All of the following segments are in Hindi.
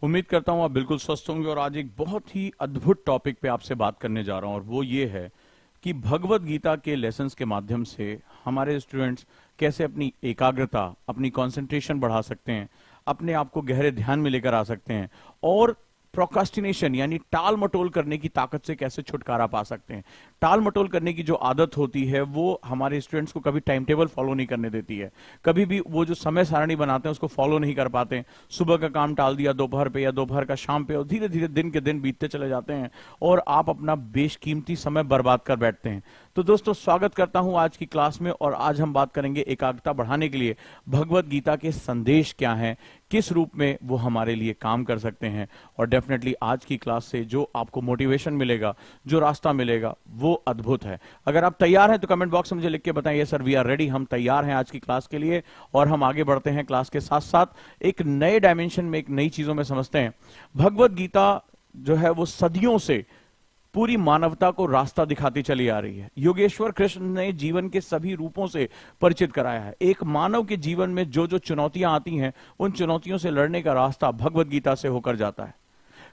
उम्मीद करता हूं आप बिल्कुल स्वस्थ होंगे। और आज एक बहुत ही अद्भुत टॉपिक पे आपसे बात करने जा रहा हूं और वो ये है कि भगवत गीता के लेसन्स के माध्यम से हमारे स्टूडेंट्स कैसे अपनी एकाग्रता, अपनी कंसंट्रेशन बढ़ा सकते हैं, अपने आप को गहरे ध्यान में लेकर आ सकते हैं और प्रोक्रास्टिनेशन यानी टाल मटोल करने की ताकत से कैसे छुटकारा पा सकते हैं। टाल मटोल करने की जो आदत होती है वो हमारे स्टूडेंट्स को कभी टाइम टेबल फॉलो नहीं करने देती है, कभी भी वो जो समय सारणी बनाते हैं उसको फॉलो नहीं कर पाते हैं। सुबह का काम टाल दिया दोपहर पे या दोपहर का शाम पे और धीरे धीरे दिन के दिन बीतते चले जाते हैं और आप अपना बेशकीमती समय बर्बाद कर बैठते हैं। तो दोस्तों, स्वागत करता हूं आज की क्लास में और आज हम बात करेंगे एकाग्रता बढ़ाने के लिए भगवत गीता के संदेश क्या हैं, किस रूप में वो हमारे लिए काम कर सकते हैं। और डेफिनेटली आज की क्लास से जो आपको मोटिवेशन मिलेगा, जो रास्ता मिलेगा वो अद्भुत है। अगर आप तैयार हैं तो कमेंट बॉक्स में मुझे लिख के बताइए सर वी आर रेडी, हम तैयार हैं आज की क्लास के लिए। और हम आगे बढ़ते हैं क्लास के साथ साथ एक नए डायमेंशन में, एक नई चीजों में समझते हैं। भगवत गीता जो है वो सदियों से पूरी मानवता को रास्ता दिखाती चली आ रही है। योगेश्वर कृष्ण ने जीवन के सभी रूपों से परिचित कराया है। एक मानव के जीवन में जो जो चुनौतियां आती हैं उन चुनौतियों से लड़ने का रास्ता भगवत गीता से होकर जाता है।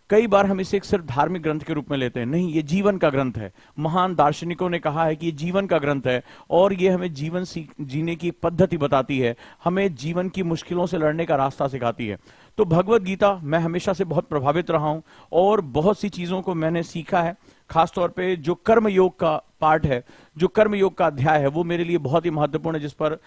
कई बार हम इसे एक सिर्फ धार्मिक ग्रंथ के रूप में लेते हैं, नहीं, ये जीवन का ग्रंथ है। महान दार्शनिकों ने कहा है कि ये जीवन का ग्रंथ है और ये हमें जीवन जीने की पद्धति बताती है, हमें जीवन की मुश्किलों से लड़ने का रास्ता सिखाती है। तो भगवत गीता मैं हमेशा से बहुत प्रभावित रहा हूं और बहुत सी चीजों को मैंने सीखा है। खासतौर पे जो कर्म योग का पार्ट है, जो कर्म योग का अध्याय है, वो मेरे लिए बहुत ही महत्वपूर्ण है, जिस पर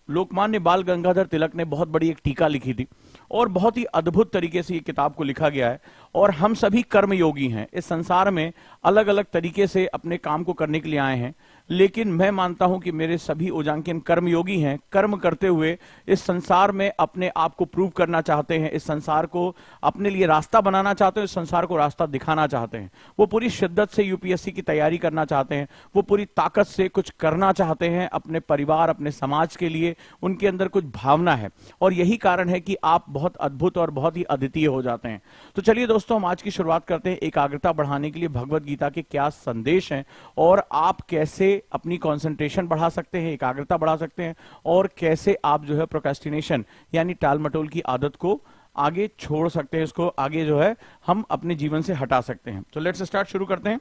लोकमान्य बाल गंगाधर तिलक ने बहुत बड़ी एक टीका लिखी थी और बहुत ही अद्भुत तरीके से ये किताब को लिखा गया है। और हम सभी कर्मयोगी हैं, इस संसार में अलग अलग तरीके से अपने काम को करने के लिए आए हैं, लेकिन मैं मानता हूं कि मेरे सभी ओजांकियन कर्मयोगी हैं। कर्म करते हुए इस संसार में अपने आप को प्रूव करना चाहते हैं, इस संसार को अपने लिए रास्ता बनाना चाहते हैं, इस संसार को रास्ता दिखाना चाहते हैं। वो पूरी शिद्दत से यूपीएससी की तैयारी करना चाहते हैं, वो पूरी ताकत से कुछ करना चाहते हैं अपने परिवार, अपने समाज के लिए। उनके अंदर कुछ भावना है और यही कारण है कि आप बहुत अद्भुत और बहुत ही अद्वितीय हो जाते हैं। तो चलिए दोस्तों, हम आज की शुरुआत करते हैं। एकाग्रता बढ़ाने के लिए भगवत गीता के क्या संदेश हैं और आप कैसे अपनी कंसंट्रेशन बढ़ा सकते हैं, एकाग्रता बढ़ा सकते हैं और कैसे आप जो है प्रोक्रेस्टिनेशन यानी टाल मटोल की आदत को आगे छोड़ सकते हैं, इसको आगे जो है हम अपने जीवन से हटा सकते हैं। तो लेट्स स्टार्ट, शुरू करते हैं।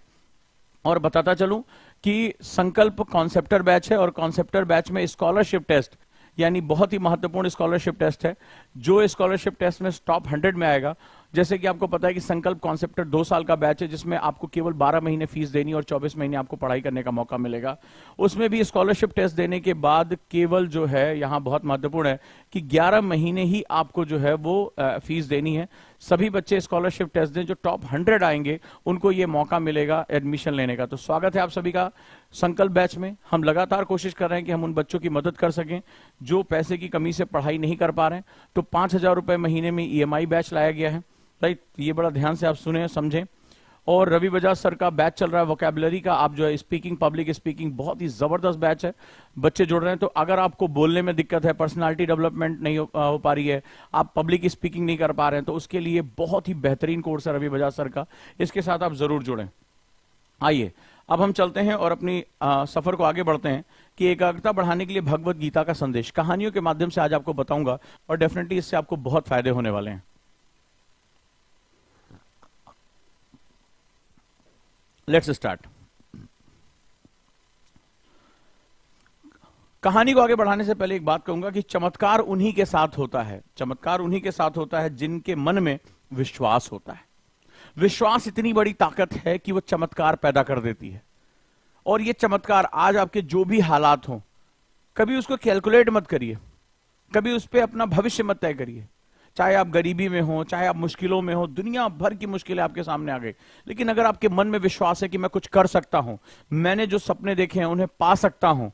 और बताता चलूं कि संकल्प कॉन्सेप्टर बैच है और कॉन्सेप्टर बैच में स्कॉलरशिप टेस्ट यानी बहुत ही महत्वपूर्ण स्कॉलरशिप टेस्ट है। जो स्कॉलरशिप टेस्ट में टॉप 100 में आएगा, जैसे कि आपको पता है कि संकल्प कॉन्सेप्टर 2 साल का बैच है जिसमें आपको केवल 12 महीने फीस देनी और 24 महीने आपको पढ़ाई करने का मौका मिलेगा। उसमें भी स्कॉलरशिप टेस्ट देने के बाद केवल जो है यहाँ बहुत महत्वपूर्ण है कि 11 महीने ही आपको जो है वो फीस देनी है। सभी बच्चे स्कॉलरशिप टेस्ट दें, जो टॉप 100 आएंगे उनको ये मौका मिलेगा एडमिशन लेने का। तो स्वागत है आप सभी का संकल्प बैच में। हम लगातार कोशिश कर रहे हैं कि हम उन बच्चों की मदद कर सकें जो पैसे की कमी से पढ़ाई नहीं कर पा रहे हैं। तो 5,000 रुपए महीने में EMI बैच लाया गया है, राइट? ये बड़ा ध्यान से आप सुने समझें। और रवि बजाज सर का बैच चल रहा है वोकैबुलरी का, आप जो है स्पीकिंग, पब्लिक स्पीकिंग, बहुत ही जबरदस्त बैच है, बच्चे जुड़ रहे हैं। तो अगर आपको बोलने में दिक्कत है, पर्सनालिटी डेवलपमेंट नहीं हो पा रही है, आप पब्लिक स्पीकिंग नहीं कर पा रहे हैं, तो उसके लिए बहुत ही बेहतरीन कोर्स है रवि बजाज सर का, इसके साथ आप जरूर जुड़ें। आइए अब हम चलते हैं और अपनी सफर को आगे बढ़ते हैं कि एकाग्रता बढ़ाने के लिए भगवत गीता का संदेश कहानियों के माध्यम से आज आपको बताऊंगा और डेफिनेटली इससे आपको बहुत फायदे होने वाले हैं। Let's start. कहानी को आगे बढ़ाने से पहले एक बात कहूंगा कि चमत्कार उन्हीं के साथ होता है, चमत्कार उन्हीं के साथ होता है जिनके मन में विश्वास होता है। विश्वास इतनी बड़ी ताकत है कि वो चमत्कार पैदा कर देती है। और ये चमत्कार आज आपके जो भी हालात हों, कभी उसको कैलकुलेट मत करिए, कभी उस पर अपना भविष्य मत तय करिए। चाहे आप गरीबी में हो, चाहे आप मुश्किलों में हो, दुनिया भर की मुश्किलें आपके सामने आ गई, लेकिन अगर आपके मन में विश्वास है कि मैं कुछ कर सकता हूं, मैंने जो सपने देखे हैं उन्हें पा सकता हूं,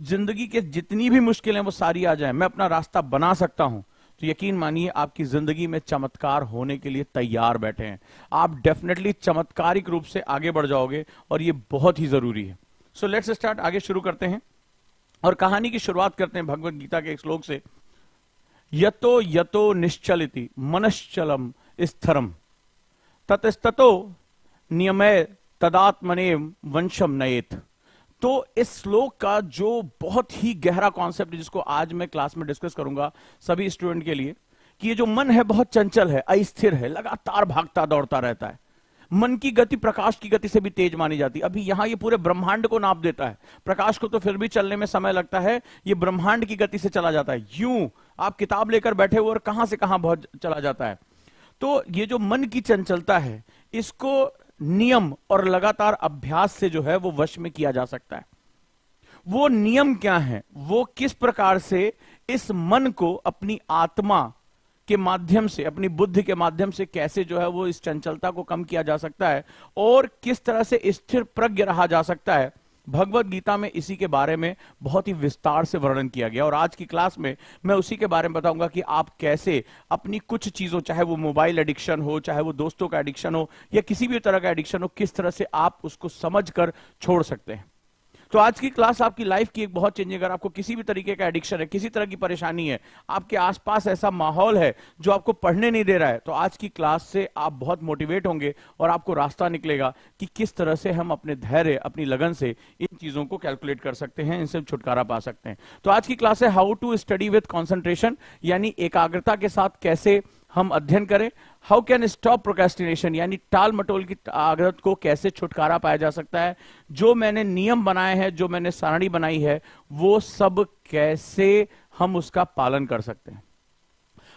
जिंदगी के जितनी भी मुश्किलें वो सारी आ जाएं, मैं अपना रास्ता बना सकता हूं, तो यकीन मानिए आपकी जिंदगी में चमत्कार होने के लिए तैयार बैठे हैं। आप डेफिनेटली चमत्कारिक रूप से आगे बढ़ जाओगे और ये बहुत ही जरूरी है। सो लेट्स स्टार्ट, आगे शुरू करते हैं और कहानी की शुरुआत करते हैं भगवत गीता के एक श्लोक से। यतो यतो निश्चलिति मनश्चलम स्थरम ततस्ततो नियमय तदात्मनेव वंशम नयेत। तो इस श्लोक का जो बहुत ही गहरा कॉन्सेप्ट है, जिसको आज मैं क्लास में डिस्कस करूंगा सभी स्टूडेंट के लिए, कि ये जो मन है बहुत चंचल है, अस्थिर है, लगातार भागता दौड़ता रहता है। मन की गति प्रकाश की गति से भी तेज मानी जाती है। अभी यहां ये पूरे ब्रह्मांड को नाप देता है, प्रकाश को तो फिर भी चलने में समय लगता है, ये ब्रह्मांड की गति से चला जाता है। यूं आप किताब लेकर बैठे हुए और कहां से कहां बहुत चला जाता है। तो ये जो मन की चंचलता है, इसको नियम और लगातार अभ्यास से जो है वो वश में किया जा सकता है। वो नियम क्या है, वो किस प्रकार से इस मन को अपनी आत्मा के माध्यम से, अपनी बुद्धि के माध्यम से कैसे जो है वो इस चंचलता को कम किया जा सकता है और किस तरह से स्थिर प्रज्ञ रहा जा सकता है, भगवत गीता में इसी के बारे में बहुत ही विस्तार से वर्णन किया गया। और आज की क्लास में मैं उसी के बारे में बताऊंगा कि आप कैसे अपनी कुछ चीजों, चाहे वो मोबाइल एडिक्शन हो, चाहे वो दोस्तों का एडिक्शन हो, या किसी भी तरह का एडिक्शन हो, किस तरह से आप उसको समझकर छोड़ सकते हैं। तो आज की क्लास आपकी लाइफ की एक बहुत चेंजिंग। अगर आपको किसी भी तरीके का एडिक्शन है, किसी तरह की परेशानी है, आपके आसपास ऐसा माहौल है जो आपको पढ़ने नहीं दे रहा है, तो आज की क्लास से आप बहुत मोटिवेट होंगे और आपको रास्ता निकलेगा कि किस तरह से हम अपने धैर्य, अपनी लगन से इन चीजों को कैलकुलेट कर सकते हैं, इनसे छुटकारा पा सकते हैं। तो आज की क्लास है how to study with concentration, यानी एकाग्रता के साथ कैसे हम अध्ययन करें। हाउ कैन स्टॉप प्रोक्रेस्टिनेशन, यानी टाल मटोल की आदत को कैसे छुटकारा पाया जा सकता है। जो मैंने नियम बनाए हैं, जो मैंने सारणी बनाई है, वो सब कैसे हम उसका पालन कर सकते हैं।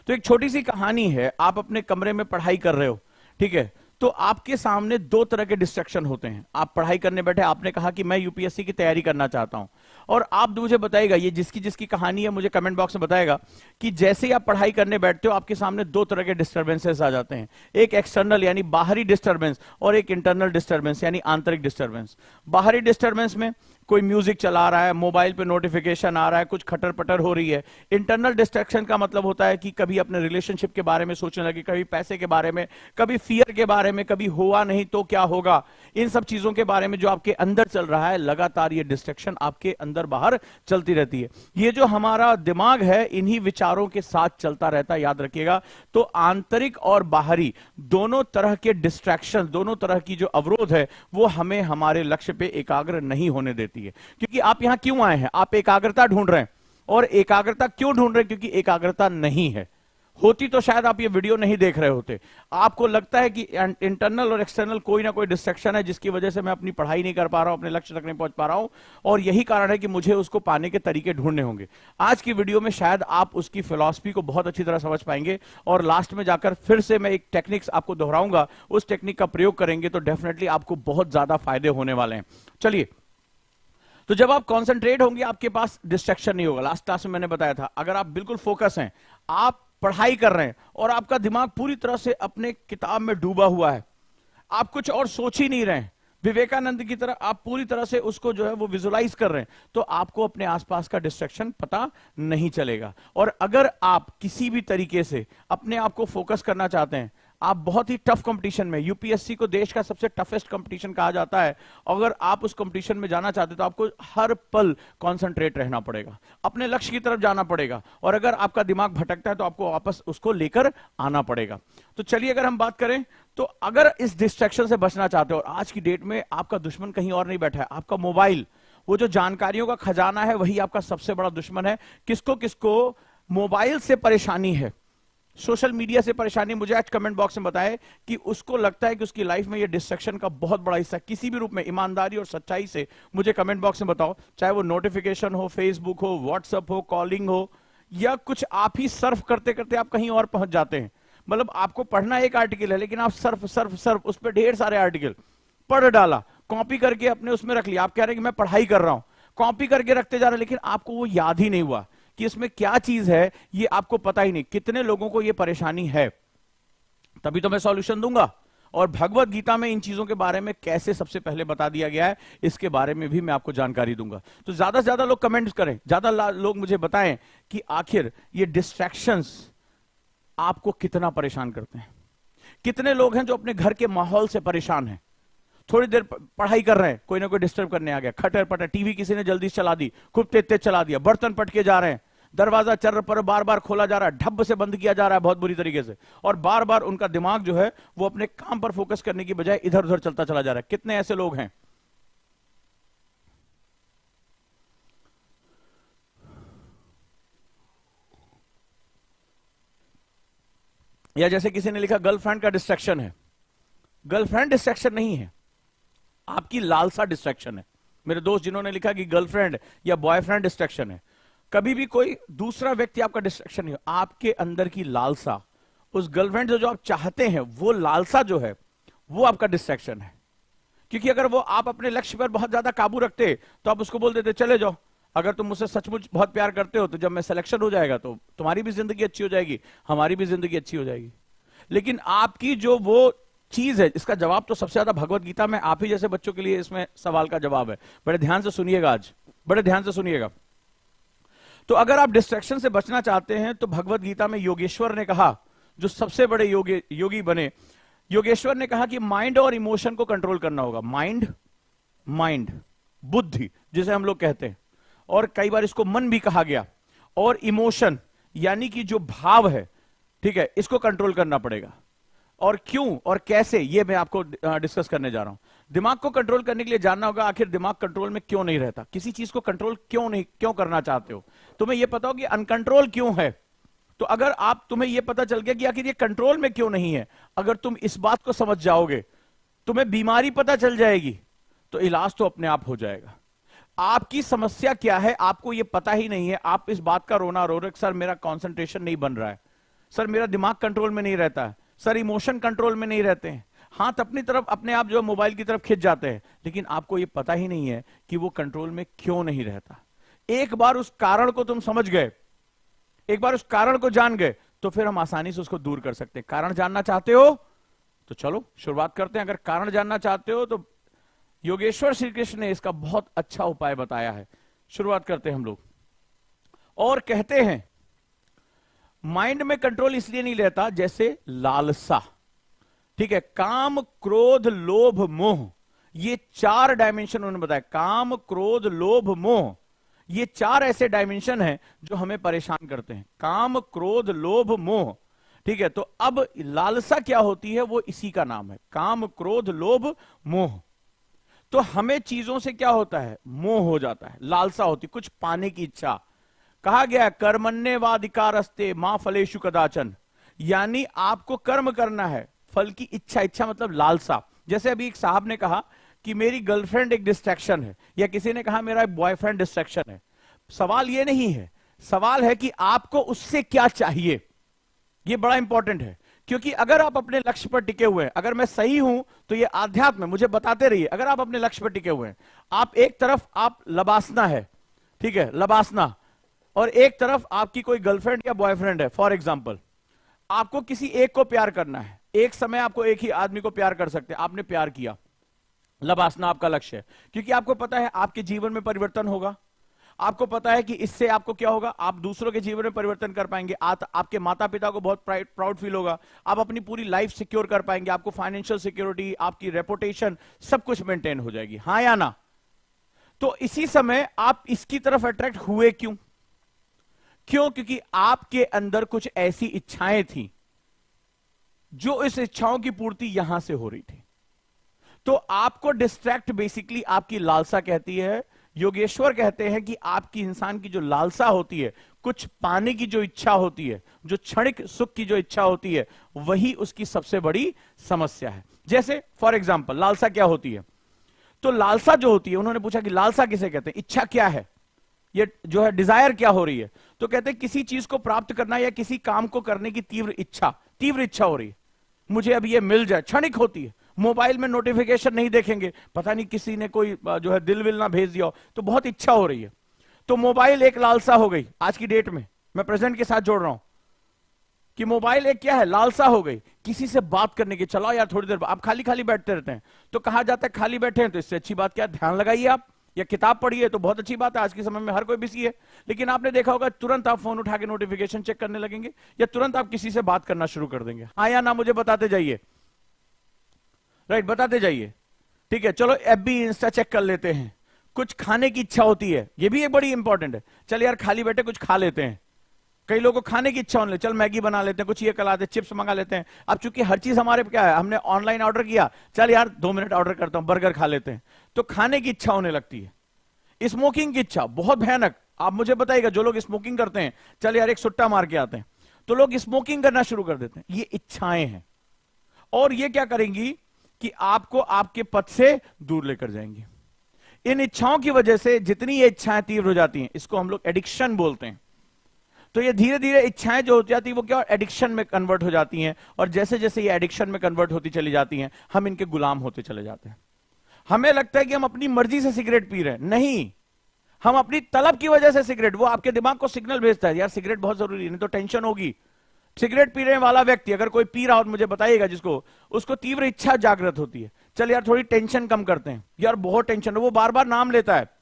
तो एक छोटी सी कहानी है। आप अपने कमरे में पढ़ाई कर रहे हो, ठीक है, तो आपके सामने दो तरह के डिस्ट्रैक्शन होते हैं। आप पढ़ाई करने बैठे, आपने कहा कि मैं यूपीएससी की तैयारी करना चाहता हूं, और आप मुझे बताइएगा, ये जिसकी जिसकी कहानी है मुझे कमेंट बॉक्स में बताएगा कि जैसे ही आप पढ़ाई करने बैठते हो आपके सामने दो तरह के डिस्टर्बेंसेस आ जाते हैं। एक एक्सटर्नल यानी बाहरी डिस्टर्बेंस, और एक इंटरनल डिस्टर्बेंस यानी आंतरिक डिस्टर्बेंस। बाहरी डिस्टर्बेंस में कोई म्यूजिक चला रहा है, मोबाइल पे नोटिफिकेशन आ रहा है, कुछ खटर पटर हो रही है। इंटरनल डिस्ट्रैक्शन का मतलब होता है कि कभी अपने रिलेशनशिप के बारे में सोचने लगे, कभी पैसे के बारे में, कभी फियर के बारे में, कभी हुआ नहीं तो क्या होगा, इन सब चीजों के बारे में जो आपके अंदर चल रहा है, लगातार ये डिस्ट्रैक्शन आपके अंदर बाहर चलती रहती है। ये जो हमारा दिमाग है, इन्हीं विचारों के साथ चलता रहता है, याद रखिएगा। तो आंतरिक और बाहरी दोनों तरह के डिस्ट्रैक्शन, दोनों तरह की जो अवरोध है, वो हमें हमारे लक्ष्य पे एकाग्र नहीं होने देती है। क्योंकि आप यहां क्यों आए हैं, आप एकाग्रता ढूंढ रहे हैं। और एकाग्रता क्यों ढूंढ रहे हैं, क्योंकि एकाग्रता नहीं है। होती तो शायद आप ये वीडियो नहीं देख रहे होते। आपको लगता है कि इंटरनल और एक्सटर्नल कोई ना कोई डिस्ट्रैक्शन है जिसकी वजह से मैं अपनी पढ़ाई नहीं कर पा रहा हूं, अपने लक्ष्य तक नहीं पहुंच पा रहा हूं, और यही कारण है कि मुझे उसको पाने के तरीके ढूंढने होंगे। आज की वीडियो में शायद आप उसकी फिलॉसफी को बहुत अच्छी तरह समझ पाएंगे, और लास्ट में जाकर फिर से मैं एक टेक्निक्स आपको दोहराऊंगा, उस टेक्निक का प्रयोग करेंगे तो डेफिनेटली आपको बहुत ज्यादा फायदे होने वाले हैं। चलिए, तो जब आप कॉन्सेंट्रेट होंगे आपके पास डिस्ट्रैक्शन नहीं होगा। लास्ट क्लास में मैंने बताया था, अगर आप बिल्कुल फोकस हैं, आप पढ़ाई कर रहे हैं और आपका दिमाग पूरी तरह से अपने किताब में डूबा हुआ है, आप कुछ और सोच ही नहीं रहे हैं, विवेकानंद की तरह आप पूरी तरह से उसको जो है वो विजुलाइज कर रहे हैं, तो आपको अपने आसपास का डिस्ट्रैक्शन पता नहीं चलेगा। और अगर आप किसी भी तरीके से अपने आप को फोकस करना चाहते हैं, आप बहुत ही टफ कंपटीशन में, यूपीएससी को देश का सबसे टफेस्ट कंपटीशन कहा जाता है, अगर आप उस कंपटीशन में जाना चाहते हैं तो आपको हर पल कंसंट्रेट रहना पड़ेगा, अपने लक्ष्य की तरफ जाना पड़ेगा, और अगर आपका दिमाग भटकता है तो आपको वापस उसको लेकर आना पड़ेगा। तो चलिए, अगर हम बात करें तो अगर इस डिस्ट्रैक्शन से बचना चाहते हो, और आज की डेट में आपका दुश्मन कहीं और नहीं बैठा है, आपका मोबाइल, वो जो जानकारियों का खजाना है, वही आपका सबसे बड़ा दुश्मन है। किसको किसको मोबाइल से परेशानी है, सोशल मीडिया से परेशानी, मुझे आज कमेंट बॉक्स में बताए कि उसको लगता है कि उसकी लाइफ में ये डिस्ट्रैक्शन का बहुत बड़ा हिस्सा किसी भी रूप में, ईमानदारी और सच्चाई से मुझे कमेंट बॉक्स में बताओ। चाहे वो नोटिफिकेशन हो, फेसबुक हो, व्हाट्सएप हो, कॉलिंग हो, या कुछ आप ही सर्फ करते करते आप कहीं और पहुंच जाते हैं। मतलब आपको पढ़ना एक आर्टिकल है, लेकिन आप सर्फ सर्फ सर्फ उस पर ढेर सारे आर्टिकल पढ़ डाला, कॉपी करके अपने उसमें रख लिया। आप कह रहे हैं कि मैं पढ़ाई कर रहा हूं, कॉपी करके रखते जा रहे हैं, लेकिन आपको वो याद ही नहीं हुआ कि इसमें क्या चीज है, ये आपको पता ही नहीं। कितने लोगों को ये परेशानी है, तभी तो मैं सॉल्यूशन दूंगा। और भगवत गीता में इन चीजों के बारे में कैसे सबसे पहले बता दिया गया है, इसके बारे में भी मैं आपको जानकारी दूंगा। तो ज्यादा से ज्यादा लोग कमेंट्स करें, ज्यादा लोग मुझे बताएं कि आखिर ये डिस्ट्रैक्शंस आपको कितना परेशान करते हैं। कितने लोग हैं जो अपने घर के माहौल से परेशान हैं, थोड़ी देर पढ़ाई कर रहे हैं, कोई ना कोई डिस्टर्ब करने आ गया, खटर पटर, टीवी किसी ने जल्दी चला दी, खूब तेज तेज चला दिया, बर्तन पटके जा रहे हैं, दरवाजा चर पर बार बार खोला जा रहा है, ढब से बंद किया जा रहा है बहुत बुरी तरीके से, और बार बार उनका दिमाग जो है वो अपने काम पर फोकस करने की बजाय इधर उधर चलता चला जा रहा है। कितने ऐसे लोग हैं? या जैसे किसी ने लिखा गर्लफ्रेंड का डिस्ट्रैक्शन है। गर्लफ्रेंड डिस्ट्रैक्शन नहीं है, आपकी लालसा डिस्ट्रैक्शन है। मेरे दोस्त जिन्होंने लिखा कि गर्लफ्रेंड या बॉयफ्रेंड डिस्ट्रैक्शन है, कभी भी कोई दूसरा व्यक्ति आपका डिस्ट्रैक्शन नहीं हो, आपके अंदर की लालसा, उस गर्लफ्रेंड जो आप चाहते हैं वो लालसा जो है वो आपका डिस्ट्रैक्शन है। क्योंकि अगर वो आप अपने लक्ष्य पर बहुत ज्यादा काबू रखते तो आप उसको बोल देते चले जाओ, अगर तुम मुझसे सचमुच बहुत प्यार करते हो तो जब मैं सिलेक्शन हो जाएगा तो तुम्हारी भी जिंदगी अच्छी हो जाएगी, हमारी भी जिंदगी अच्छी हो जाएगी। लेकिन आपकी जो वो चीज है, इसका जवाब तो सबसे ज्यादा भगवत गीता में आप ही जैसे बच्चों के लिए इसमें सवाल का जवाब है। बड़े ध्यान से सुनिएगा, आज बड़े ध्यान से सुनिएगा। तो अगर आप डिस्ट्रैक्शन से बचना चाहते हैं तो भगवत गीता में योगेश्वर ने कहा, जो सबसे बड़े योगी बने, योगेश्वर ने कहा कि माइंड और इमोशन को कंट्रोल करना होगा। माइंड बुद्धि जिसे हम लोग कहते हैं, और कई बार इसको मन भी कहा गया, और इमोशन यानी कि जो भाव है, ठीक है, इसको कंट्रोल करना पड़ेगा। और क्यों और कैसे, ये मैं आपको डिस्कस करने जा रहा हूं। दिमाग को कंट्रोल करने के लिए जानना होगा आखिर दिमाग कंट्रोल में क्यों नहीं रहता, किसी चीज को कंट्रोल क्यों करना चाहते हो। तुम्हें यह पता हो कि अनकंट्रोल क्यों है, तो अगर तुम्हें यह पता चल गया कि आखिर ये कंट्रोल में क्यों नहीं है, अगर तुम इस बात को समझ जाओगे, तुम्हें बीमारी पता चल जाएगी, तो इलाज तो अपने आप हो जाएगा। आपकी समस्या क्या है आपको यह पता ही नहीं है, आप इस बात का रोना रो रहे, सर मेरा कंसंट्रेशन नहीं बन रहा है, सर मेरा दिमाग कंट्रोल में नहीं रहता है, सर इमोशन कंट्रोल में नहीं रहते हैं, हाथ अपनी तरफ अपने आप जो मोबाइल की तरफ खिंच जाते हैं, लेकिन आपको यह पता ही नहीं है कि वो कंट्रोल में क्यों नहीं रहता। एक बार उस कारण को तुम समझ गए, एक बार उस कारण को जान गए, तो फिर हम आसानी से उसको दूर कर सकते हैं। कारण जानना चाहते हो तो चलो शुरुआत करते हैं। अगर कारण जानना चाहते हो तो योगेश्वर श्री कृष्ण ने इसका बहुत अच्छा उपाय बताया है। शुरुआत करते हैं हम लोग, और कहते हैं माइंड में कंट्रोल इसलिए नहीं रहता जैसे लालसा, ठीक है, काम क्रोध लोभ मोह, ये 4 डायमेंशन उन्होंने बताया। काम क्रोध लोभ मोह, ये 4 ऐसे डायमेंशन हैं जो हमें परेशान करते हैं। काम क्रोध लोभ मोह, ठीक है। तो अब लालसा क्या होती है, वो इसी का नाम है, काम क्रोध लोभ मोह। तो हमें चीजों से क्या होता है, मोह हो जाता है, लालसा होती, कुछ पाने की इच्छा। कहा गया कर्मण्येवाधिकारस्ते मां फलेषु कदाचन, यानी आपको कर्म करना है, फल की इच्छा मतलब लालसा। जैसे अभी एक साहब ने कहा कि मेरी गर्लफ्रेंड एक डिस्ट्रैक्शन है, या किसी ने कहा मेरा एक बॉयफ्रेंड डिस्ट्रैक्शन है। सवाल ये नहीं है, सवाल है कि आपको उससे क्या चाहिए। ये बड़ा इंपॉर्टेंट है, क्योंकि अगर आप अपने लक्ष्य पर टिके हुए हैं, अगर मैं सही हूं तो ये आध्यात्म है, मुझे बताते रहिए। अगर आप अपने लक्ष्य पर टिके हुए हैं, आप एक तरफ आप लबासना है, ठीक है, लबासना, और एक तरफ आपकी कोई गर्लफ्रेंड या बॉयफ्रेंड है। फॉर एग्जाम्पल, आपको किसी एक को प्यार करना है, एक समय आपको एक ही आदमी को प्यार कर सकते हैं, आपने प्यार किया, लबासना आपका लक्ष्य है, क्योंकि आपको पता है आपके जीवन में परिवर्तन होगा, आपको पता है कि इससे आपको क्या होगा, आप दूसरों के जीवन में परिवर्तन कर पाएंगे, आपके माता पिता को बहुत प्राउड फील होगा, आप अपनी पूरी लाइफ सिक्योर कर पाएंगे, आपको फाइनेंशियल सिक्योरिटी, आपकी रेपुटेशन, सब कुछ मेंटेन हो जाएगी, हाँ या ना। तो इसी समय आप इसकी तरफ अट्रैक्ट हुए क्यों? क्योंकि आपके अंदर कुछ ऐसी इच्छाएं थी जो इस इच्छाओं की पूर्ति यहां से हो रही थी। तो आपको डिस्ट्रैक्ट बेसिकली आपकी लालसा कहती है। योगेश्वर कहते हैं कि आपकी इंसान की जो लालसा होती है, कुछ पाने की जो इच्छा होती है, जो क्षणिक सुख की जो इच्छा होती है, वही उसकी सबसे बड़ी समस्या है। जैसे फॉर एग्जांपल लालसा क्या होती है, तो लालसा जो होती है, उन्होंने पूछा कि लालसा किसे कहते हैं, इच्छा क्या है, ये जो है डिजायर क्या हो रही है, तो कहते हैं किसी चीज को प्राप्त करना या किसी काम को करने की तीव्र इच्छा हो रही है, मुझे अब ये मिल जाए, क्षणिक होती है। मोबाइल में नोटिफिकेशन नहीं देखेंगे, पता नहीं किसी ने कोई जो है दिल विल ना भेज दिया हो, तो बहुत इच्छा हो रही है, तो मोबाइल एक लालसा हो गई। आज की डेट में मैं प्रेजेंट के साथ जोड़ रहा हूं कि मोबाइल एक क्या है, लालसा हो गई, किसी से बात करने की। चलो यार थोड़ी देर, आप खाली खाली बैठते रहते हैं, तो कहा जाता है खाली बैठे हैं तो इससे अच्छी बात क्या, ध्यान लगाइए आप, या किताब पढ़िए तो बहुत अच्छी बात है। आज के समय में हर कोई बिजी है, लेकिन आपने देखा होगा तुरंत आप फोन उठा के नोटिफिकेशन चेक करने लगेंगे, या तुरंत आप किसी से बात करना शुरू कर देंगे, हाँ या ना, मुझे बताते जाइए, राइट, बताते जाइए। ठीक है, चलो एफबी इंस्टा चेक कर लेते हैं। कुछ खाने की इच्छा होती है, ये भी एक बड़ी इंपॉर्टेंट है, चल यार खाली बैठे कुछ खा लेते हैं। कई लोगों को खाने की इच्छा होने, चल मैगी बना लेते हैं, कुछ ये कला दे, चिप्स मंगा लेते हैं। अब चूंकि हर चीज हमारे क्या है, हमने ऑनलाइन ऑर्डर किया, चल यार 2 मिनट ऑर्डर करता हूं, बर्गर खा लेते हैं, तो खाने की इच्छा होने लगती है। स्मोकिंग की इच्छा बहुत भयानक, आप मुझे बताइएगा जो लोग स्मोकिंग करते हैं, चल यार एक सुट्टा मार के आते हैं, तो लोग स्मोकिंग करना शुरू कर देते हैं। ये इच्छाएं हैं, और ये क्या करेंगी कि आपको आपके पथ से दूर लेकर जाएंगी। इन इच्छाओं की वजह से जितनी ये इच्छाएं तीव्र हो जाती हैं, इसको हम लोग एडिक्शन बोलते हैं। तो ये धीरे धीरे इच्छाएं जो हो जाती है वो क्या, एडिक्शन में कन्वर्ट हो जाती हैं, और जैसे जैसे ये एडिक्शन में कन्वर्ट होती चली जाती हैं, हम इनके गुलाम होते चले जाते हैं। हमें लगता है कि हम अपनी मर्जी से सिगरेट पी रहे हैं, नहीं, हम अपनी तलब की वजह से सिगरेट, वो आपके दिमाग को सिग्नल भेजता है, यार सिगरेट बहुत जरूरी है, नहीं तो टेंशन होगी। सिगरेट पीने वाला व्यक्ति अगर कोई पी रहा हो, मुझे बताइएगा, जिसको उसको तीव्र इच्छा जागृत होती है, चल यार थोड़ी टेंशन कम करते हैं, यार बहुत टेंशन है, वो बार बार नाम लेता है,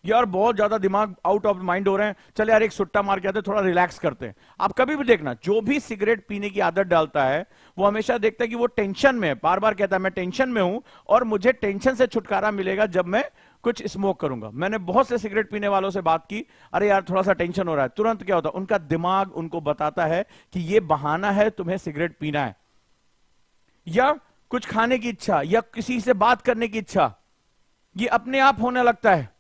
यार बहुत ज्यादा दिमाग आउट ऑफ माइंड हो रहे हैं, चल यार एक सुट्टा मार के आते, थोड़ा रिलैक्स करते हैं। आप कभी भी देखना, जो भी सिगरेट पीने की आदत डालता है वो हमेशा देखता है कि वो टेंशन में है, बार बार कहता है मैं टेंशन में हूं और मुझे टेंशन से छुटकारा मिलेगा जब मैं कुछ स्मोक करूंगा। मैंने बहुत से सिगरेट पीने वालों से बात की, अरे यार थोड़ा सा टेंशन हो रहा है, तुरंत क्या होता है, उनका दिमाग उनको बताता है कि ये बहाना है तुम्हें सिगरेट पीना है, या कुछ खाने की इच्छा, या किसी से बात करने की इच्छा, ये अपने आप होने लगता है।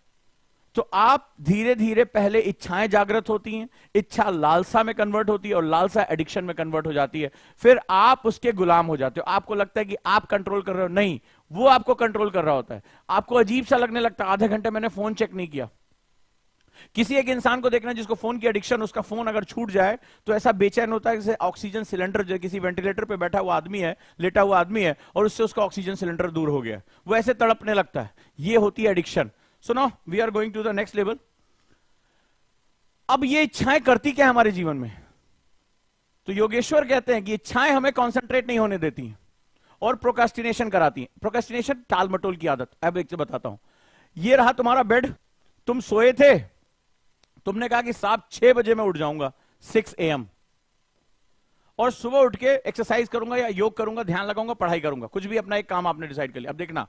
तो आप धीरे धीरे पहले इच्छाएं जागृत होती हैं, इच्छा लालसा में कन्वर्ट होती है, और लालसा एडिक्शन में कन्वर्ट हो जाती है, फिर आप उसके गुलाम हो जाते हो। आपको लगता है कि आप कंट्रोल कर रहे हो, नहीं, वो आपको कंट्रोल कर रहा होता है। आपको अजीब सा लगने लगता है, आधे घंटे मैंने फोन चेक नहीं किया। किसी एक इंसान को देखना जिसको फोन की एडिक्शन, उसका फोन अगर छूट जाए तो ऐसा बेचैन होता है जैसे ऑक्सीजन सिलेंडर, जो किसी वेंटिलेटर पे बैठा हुआ आदमी है, लेटा हुआ आदमी है, और उससे उसका ऑक्सीजन सिलेंडर दूर हो गया, वो ऐसे तड़पने लगता है। ये होती है addiction. So now we are going to the next level. अब ये इच्छाएं करती क्या है हमारे जीवन में? तो योगेश्वर कहते हैं कि इच्छाएं हमें कॉन्सेंट्रेट नहीं होने देती हैं और प्रोक्रास्टिनेशन कराती हैं। प्रोक्रास्टिनेशन, टाल मटोल की आदत। अब एक से बताता हूं, ये रहा तुम्हारा बेड, तुम सोए थे, तुमने कहा कि साहब 6 बजे मैं उठ जाऊंगा, 6 AM, और सुबह उठ के एक्सरसाइज करूंगा या योग करूंगा, ध्यान लगाऊंगा, पढ़ाई करूंगा, कुछ भी अपना एक काम आपने डिसाइड कर लिया। अब देखना,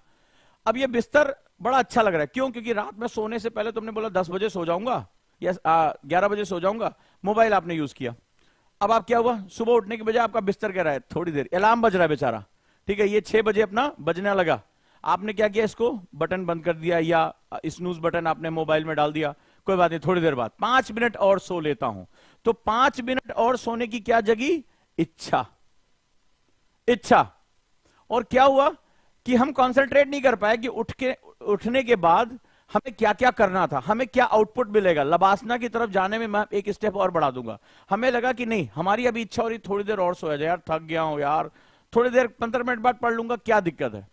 अब ये बिस्तर बड़ा अच्छा लग रहा है, क्यों? क्योंकि रात में सोने से पहले तुमने बोला 10 बजे सो जाऊंगा या 11 बजे सो जाऊंगा, मोबाइल आपने यूज किया। अब आप क्या हुआ, सुबह उठने के बजाय आपका बिस्तर कह रहा है थोड़ी देर, अलार्म बज रहा है बेचारा, ठीक है, ये 6 बजे अपना बजने लगा, आपने क्या किया, इसको बटन बंद कर दिया या स्नूज बटन आपने मोबाइल में डाल दिया, कोई बात नहीं, थोड़ी देर बाद 5 मिनट और सो लेता हूं। तो 5 मिनट और सोने की क्या जगी, इच्छा। इच्छा, और क्या हुआ कि हम कंसंट्रेट नहीं कर पाए कि उठने के बाद हमें क्या क्या करना था, हमें क्या आउटपुट मिलेगा। लबासना की तरफ जाने में मैं एक स्टेप और बढ़ा दूंगा। हमें लगा कि नहीं, हमारी अभी इच्छा हो रही थोड़ी देर और सोया जाए, यार थक गया हूं यार, थोड़ी देर 15 मिनट बाद पढ़ लूंगा, क्या दिक्कत है।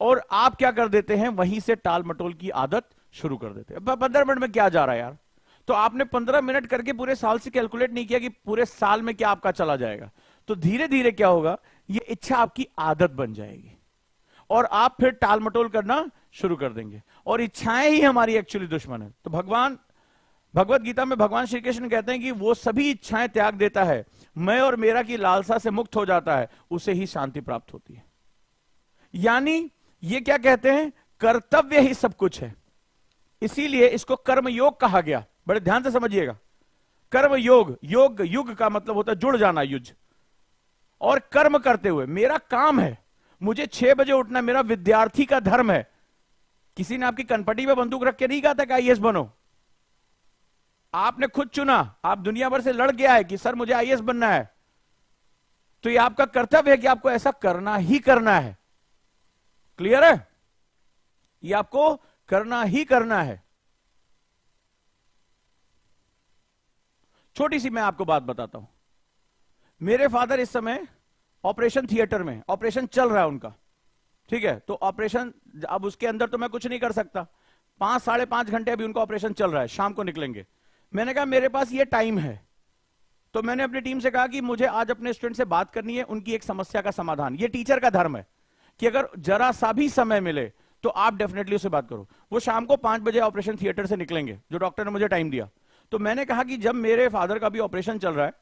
और आप क्या कर देते हैं, वहीं से टाल मटोल की आदत शुरू कर देते हैं। 15 मिनट में क्या जा रहा है यार, तो आपने 15 मिनट करके पूरे साल से कैलकुलेट नहीं किया कि पूरे साल में क्या आपका चला जाएगा। तो धीरे धीरे क्या होगा, ये इच्छा आपकी आदत बन जाएगी और आप फिर टाल मटोल करना शुरू कर देंगे, और इच्छाएं ही हमारी एक्चुअली दुश्मन है। तो भगवत गीता में भगवान श्री कृष्ण कहते हैं कि वो सभी इच्छाएं त्याग देता है, मैं और मेरा की लालसा से मुक्त हो जाता है, उसे ही शांति प्राप्त होती है। यानी ये क्या कहते हैं, कर्तव्य ही सब कुछ है, इसीलिए इसको कर्म योग कहा गया। बड़े ध्यान से समझिएगा, कर्म योग, योग युग का मतलब होता है जुड़ जाना, युज, और कर्म करते हुए, मेरा काम है, मुझे 6 बजे उठना मेरा विद्यार्थी का धर्म है। किसी ने आपकी कनपटी में बंदूक रख के नहीं कहा था कि आईएएस बनो, आपने खुद चुना, आप दुनिया भर से लड़ गया है कि सर मुझे आईएएस बनना है, तो ये आपका कर्तव्य है कि आपको ऐसा करना ही करना है। क्लियर है, ये आपको करना ही करना है। छोटी सी मैं आपको बात बताता हूं, मेरे फादर इस समय ऑपरेशन थिएटर में, ऑपरेशन चल रहा है उनका, ठीक है, तो ऑपरेशन, अब उसके अंदर तो मैं कुछ नहीं कर सकता, 5-5.5 घंटे अभी उनका ऑपरेशन चल रहा है, शाम को निकलेंगे। मैंने कहा मेरे पास ये टाइम है, तो मैंने अपनी टीम से कहा कि मुझे आज अपने स्टूडेंट से बात करनी है, उनकी एक समस्या का समाधान। ये टीचर का धर्म है कि अगर जरा सा भी समय मिले तो आप डेफिनेटली उससे बात करो। वो शाम को 5 बजे ऑपरेशन थिएटर से निकलेंगे, जो डॉक्टर ने मुझे टाइम दिया। तो मैंने कहा कि जब मेरे फादर का भी ऑपरेशन चल रहा है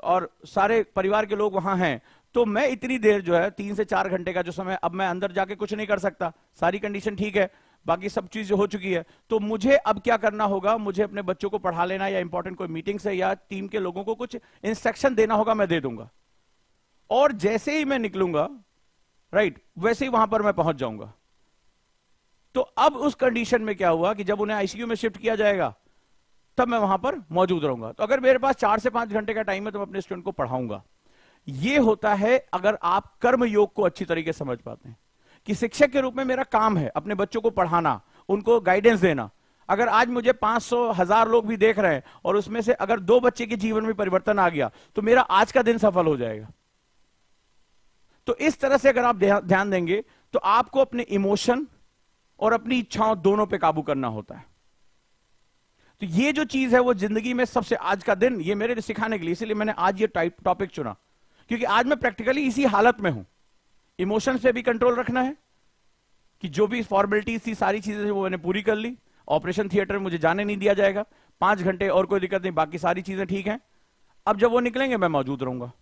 और सारे परिवार के लोग वहां हैं, तो मैं इतनी देर जो है 3 से 4 घंटे का जो समय, अब मैं अंदर जाके कुछ नहीं कर सकता, सारी कंडीशन ठीक है, बाकी सब चीज हो चुकी है, तो मुझे अब क्या करना होगा, मुझे अपने बच्चों को पढ़ा लेना, या इंपॉर्टेंट कोई मीटिंग से या टीम के लोगों को कुछ इंस्ट्रक्शन देना होगा, मैं दे दूंगा, और जैसे ही मैं निकलूंगा, राइट, वैसे ही वहां पर मैं पहुंच जाऊंगा। तो अब उस कंडीशन में क्या हुआ कि जब उन्हें आईसीयू में शिफ्ट किया जाएगा, तब मैं वहां पर मौजूद रहूंगा। तो अगर मेरे पास 4 से 5 घंटे का टाइम है तो मैं अपने स्टूडेंट को पढ़ाऊंगा। ये होता है अगर आप कर्म योग को अच्छी तरीके से समझ पाते हैं कि शिक्षक के रूप में मेरा काम है अपने बच्चों को पढ़ाना, उनको गाइडेंस देना। अगर आज मुझे 500 1000 लोग भी देख रहे हैं और उसमें से अगर 2 बच्चे के जीवन में परिवर्तन आ गया तो मेरा आज का दिन सफल हो जाएगा। तो इस तरह से अगर आप ध्यान देंगे तो आपको अपने इमोशन और अपनी इच्छाओं दोनों पे काबू करना होता है। तो ये जो चीज है वो जिंदगी में सबसे, आज का दिन ये मेरे लिए सिखाने के लिए, इसलिए मैंने आज ये टॉपिक चुना, क्योंकि आज मैं प्रैक्टिकली इसी हालत में हूं। इमोशंस पे भी कंट्रोल रखना है कि जो भी फॉर्मेलिटीज थी सारी चीजें वो मैंने पूरी कर ली। ऑपरेशन थिएटर में मुझे जाने नहीं दिया जाएगा 5 घंटे, और कोई दिक्कत नहीं, बाकी सारी चीजें ठीक हैं। अब जब वो निकलेंगे मैं मौजूद रहूंगा।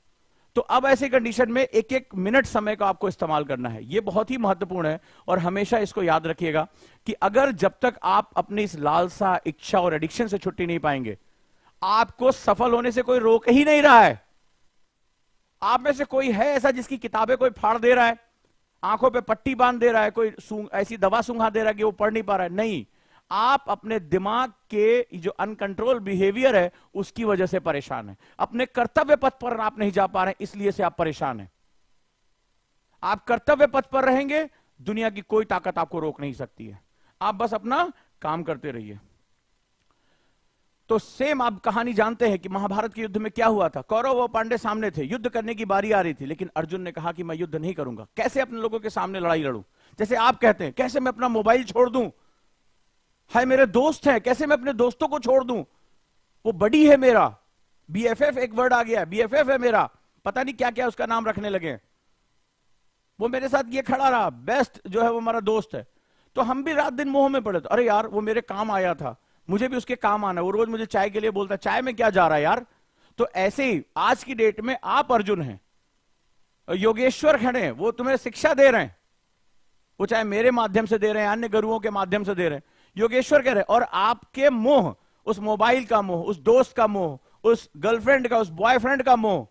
तो अब ऐसी कंडीशन में एक एक मिनट समय का आपको इस्तेमाल करना है। यह बहुत ही महत्वपूर्ण है और हमेशा इसको याद रखिएगा कि अगर जब तक आप अपनी इस लालसा, इच्छा और एडिक्शन से छुट्टी नहीं पाएंगे, आपको सफल होने से कोई रोक ही नहीं रहा है। आप में से कोई है ऐसा जिसकी किताबें कोई फाड़ दे रहा है, आंखों पे पट्टी बांध दे रहा है, कोई ऐसी दवा सूंघा दे रहा है कि वो पढ़ नहीं पा रहा है? नहीं, आप अपने दिमाग के जो अनकंट्रोल बिहेवियर है उसकी वजह से परेशान है। अपने कर्तव्य पथ पर आप नहीं जा पा रहे, इसलिए से आप परेशान हैं। आप कर्तव्य पथ पर रहेंगे, दुनिया की कोई ताकत आपको रोक नहीं सकती है। आप बस अपना काम करते रहिए। तो सेम आप कहानी जानते हैं कि महाभारत के युद्ध में क्या हुआ था। कौरव और पांडे सामने थे, युद्ध करने की बारी आ रही थी, लेकिन अर्जुन ने कहा कि मैं युद्ध नहीं करूंगा। कैसे अपने लोगों के सामने लड़ाई लड़ूं? जैसे आप कहते हैं कैसे मैं अपना मोबाइल छोड़ दूं, हाय मेरे दोस्त हैं, कैसे मैं अपने दोस्तों को छोड़ दूं, वो बड़ी है मेरा, बीएफएफ एक वर्ड आ गया, बीएफएफ है मेरा, पता नहीं क्या क्या उसका नाम रखने लगे। वो मेरे साथ ये खड़ा रहा, बेस्ट जो है वो हमारा दोस्त है। तो हम भी रात दिन मोह में पड़े थे, अरे यार वो मेरे काम आया था, मुझे भी उसके काम आना है, वो रोज मुझे चाय के लिए बोलता है, चाय में क्या जा रहा है यार। तो ऐसे ही आज की डेट में आप अर्जुन हैं, योगेश्वर खड़े हैं, वो तुम्हें शिक्षा दे रहे हैं, वो चाहे मेरे माध्यम से दे रहे हैं, अन्य गुरुओं के माध्यम से दे रहे हैं, योगेश्वर कह रहे हैं। और आपके मोह, उस मोबाइल का मोह, उस दोस्त का मोह, उस गर्लफ्रेंड का, उस बॉयफ्रेंड का मोह,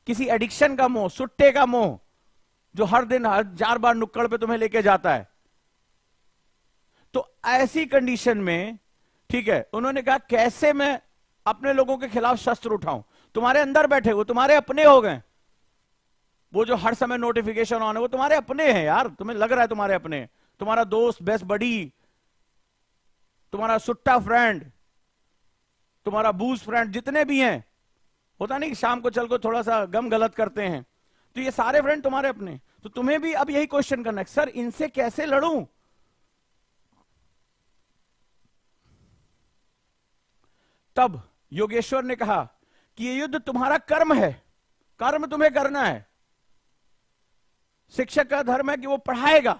किसी एडिक्शन का मोह, सुट्टे का मोह, जो हर दिन 1000 बार नुक्कड़ पे तुम्हें लेके जाता है। तो ऐसी कंडीशन में ठीक है, उन्होंने कहा कैसे मैं अपने लोगों के खिलाफ शस्त्र उठाऊं। तुम्हारे अंदर बैठे वो तुम्हारे अपने हो गए, वो जो हर समय नोटिफिकेशन ऑन है वो तुम्हारे अपने हैं यार, तुम्हें लग रहा है तुम्हारे अपने, तुम्हारा दोस्त, बेस्ट बडी, तुम्हारा सुट्टा फ्रेंड, तुम्हारा बूज फ्रेंड, जितने भी हैं, होता नहीं शाम को चल को थोड़ा सा गम गलत करते हैं, तो ये सारे फ्रेंड तुम्हारे अपने। तो तुम्हें भी अब यही क्वेश्चन करना है, सर इनसे कैसे लड़ूं? तब योगेश्वर ने कहा कि ये युद्ध तुम्हारा कर्म है, कर्म तुम्हें करना है। शिक्षक का धर्म है कि वो पढ़ाएगा,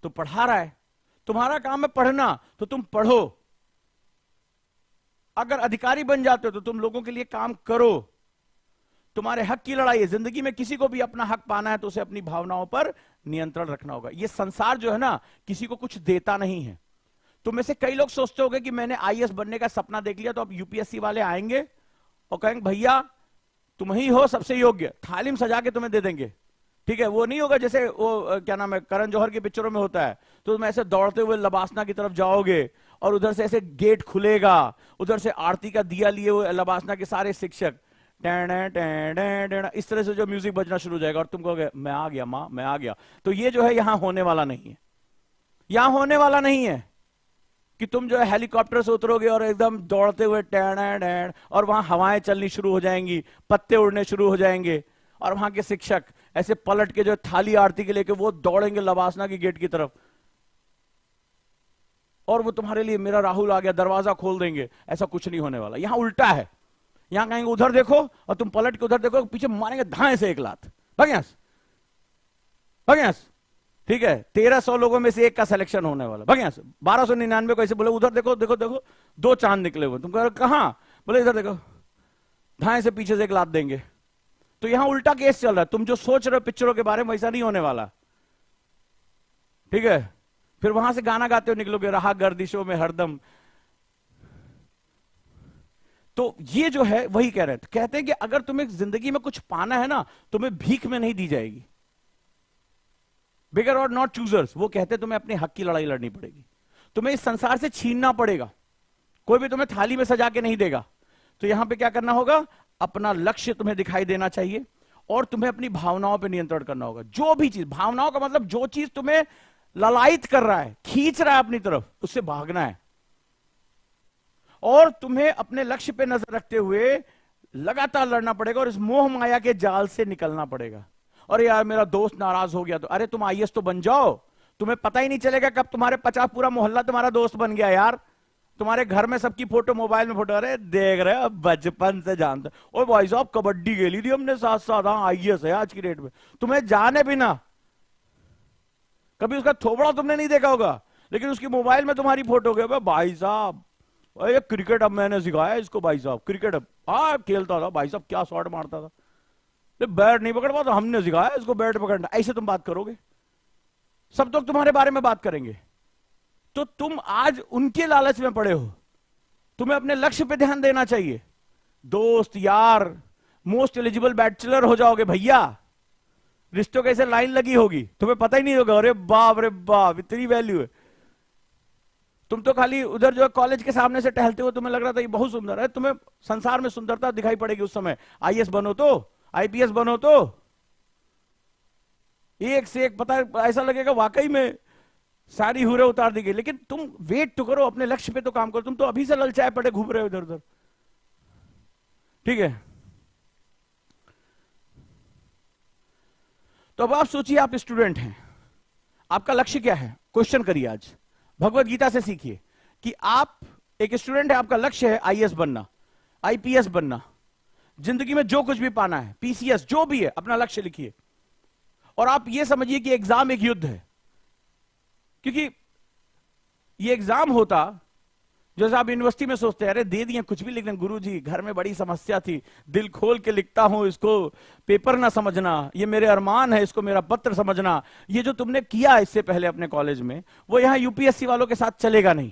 तो पढ़ा रहा है, तुम्हारा काम है पढ़ना, तो तुम पढ़ो। अगर अधिकारी बन जाते हो तो तुम लोगों के लिए काम करो। तुम्हारे हक की लड़ाई है, जिंदगी में किसी को भी अपना हक पाना है तो उसे अपनी भावनाओं पर नियंत्रण रखना होगा। ये संसार जो है ना, किसी को कुछ देता नहीं है। तुम में से कई लोग सोचते होंगे कि मैंने आईएएस बनने का सपना देख लिया, तो अब यूपीएससी वाले आएंगे और कहेंगे भैया तुम ही हो सबसे योग्य, थाली में सजा के तुम्हें दे देंगे। ठीक है, वो नहीं होगा जैसे वो क्या नाम है करण जौहर की पिक्चरों में होता है, तो तुम ऐसे दौड़ते हुए लबासना की तरफ जाओगे और उधर से ऐसे गेट खुलेगा, उधर से आरती का दिया लिए हुए लबासना के सारे शिक्षक इस तरह से जो म्यूजिक बजना शुरू हो जाएगा और तुम कहोगे मैं आ गया मां, मैं आ गया। तो ये जो है यहां होने वाला नहीं है, यहां होने वाला नहीं है कि तुम जो है हेलीकॉप्टर से उतरोगे और एकदम दौड़ते हुए टैण और वहां हवाएं चलनी शुरू हो जाएंगी, पत्ते उड़ने शुरू हो जाएंगे और वहां के शिक्षक ऐसे पलट के जो थाली आरती के लेके वो दौड़ेंगे लबासना की गेट की तरफ और वो तुम्हारे लिए मेरा राहुल आ गया दरवाजा खोल देंगे। ऐसा कुछ नहीं होने वाला, यहां उल्टा है। यहां कहेंगे उधर देखो और तुम पलट के उधर देखो, पीछे मारेंगे धाए से एक लात, भगयास भगयास। ठीक है, 1300 लोगों में से एक का सिलेक्शन होने वाला, भगयास। 1299 को ऐसे बोले उधर देखो देखो देखो, 2 चांद निकले हुए, तुम कहो कहां? बोले इधर देखो, धाए से पीछे से एक लात देंगे। तो यहां उल्टा केस चल रहा है, तुम जो सोच रहे हो पिक्चरों के बारे में वैसा नहीं होने वाला। ठीक है, फिर वहां से गाना गाते हुए निकलोगे, रहा गर्दिशों में हरदम। तो ये जो है वही कह रहे थे, कहते हैं कि अगर तुम्हें जिंदगी में कुछ पाना है ना, तुम्हें भीख में नहीं दी जाएगी। बिगर और नॉट चूजर्स, वो कहते हैं तुम्हें अपने हक की लड़ाई लड़नी पड़ेगी, तुम्हें इस संसार से छीनना पड़ेगा। कोई भी तुम्हें थाली में सजा के नहीं देगा। तो यहां पे क्या करना होगा, अपना लक्ष्य तुम्हें दिखाई देना चाहिए और तुम्हें अपनी भावनाओं पे नियंत्रण करना होगा। जो भी चीज, भावनाओं का मतलब जो चीज तुम्हें ललायित कर रहा है, खींच रहा है अपनी तरफ, उससे भागना है। और तुम्हें अपने लक्ष्य पे नजर रखते हुए लगातार लड़ना पड़ेगा और इस मोह माया के जाल से निकलना पड़ेगा। और यार मेरा दोस्त नाराज हो गया, तो अरे तुम आईएएस तो बन जाओ, तुम्हें पता ही नहीं चलेगा कब तुम्हारे 50 पूरा मोहल्ला तुम्हारा दोस्त बन गया। यार तुम्हारे घर में सबकी फोटो, मोबाइल में फोटो, अरे देख रहे हो बचपन से जानते। ओ भाई साहब कबड्डी खेली थी हमने साथ साथ, हाँ आईएएस है आज की डेट में। तुम्हें जाने बिना कभी उसका थोबड़ा तुमने नहीं देखा होगा, लेकिन उसकी मोबाइल में तुम्हारी फोटो गए, भाई साहब ये क्रिकेट अब मैंने सिखाया इसको, भाई साहब क्रिकेट अब हाँ खेलता था, भाई साहब क्या शॉट मारता था, बैट नहीं पकड़ पाता, हमने सिखाया इसको बैट पकड़ना। ऐसे तुम बात करोगे, सब लोग तुम्हारे बारे में बात करेंगे। तो तुम आज उनके लालच में पड़े हो, तुम्हें अपने लक्ष्य पे ध्यान देना चाहिए। दोस्त यार, मोस्ट एलिजिबल बैचलर हो जाओगे भैया, रिश्तों कैसे लाइन लगी होगी तुम्हें पता ही नहीं होगा। अरे बाप इतनी वैल्यू है। तुम तो खाली उधर जो कॉलेज के सामने से टहलते हो, तुम्हें लग रहा था ये बहुत सुंदर है, तुम्हें संसार में सुंदरता दिखाई पड़ेगी उस समय। आईएएस बनो तो, आईपीएस बनो तो एक से एक पता, ऐसा लगेगा वाकई में सारी हुरे उतार दी गई। लेकिन तुम वेट तो करो, अपने लक्ष्य पे तो काम करो। तुम तो अभी से ललचाए पड़े घूम रहे हो इधर उधर, ठीक है। तो अब आप सोचिए, आप स्टूडेंट हैं, आपका लक्ष्य क्या है, क्वेश्चन करिए। आज भगवत गीता से सीखिए कि आप एक स्टूडेंट है, आपका लक्ष्य है आईएएस बनना, आईपीएस बनना, जिंदगी में जो कुछ भी पाना है, पीसीएस जो भी है, अपना लक्ष्य लिखिए। और आप ये समझिए कि एग्जाम एक युद्ध है, क्योंकि ये एग्जाम होता जैसे आप यूनिवर्सिटी में सोचते हैं, अरे दे दिए कुछ भी लिख दें, गुरुजी घर में बड़ी समस्या थी, दिल खोल के लिखता हूं, इसको पेपर ना समझना, ये मेरे अरमान है, इसको मेरा पत्र समझना। ये जो तुमने किया इससे पहले अपने कॉलेज में, वो यहां यूपीएससी वालों के साथ चलेगा नहीं,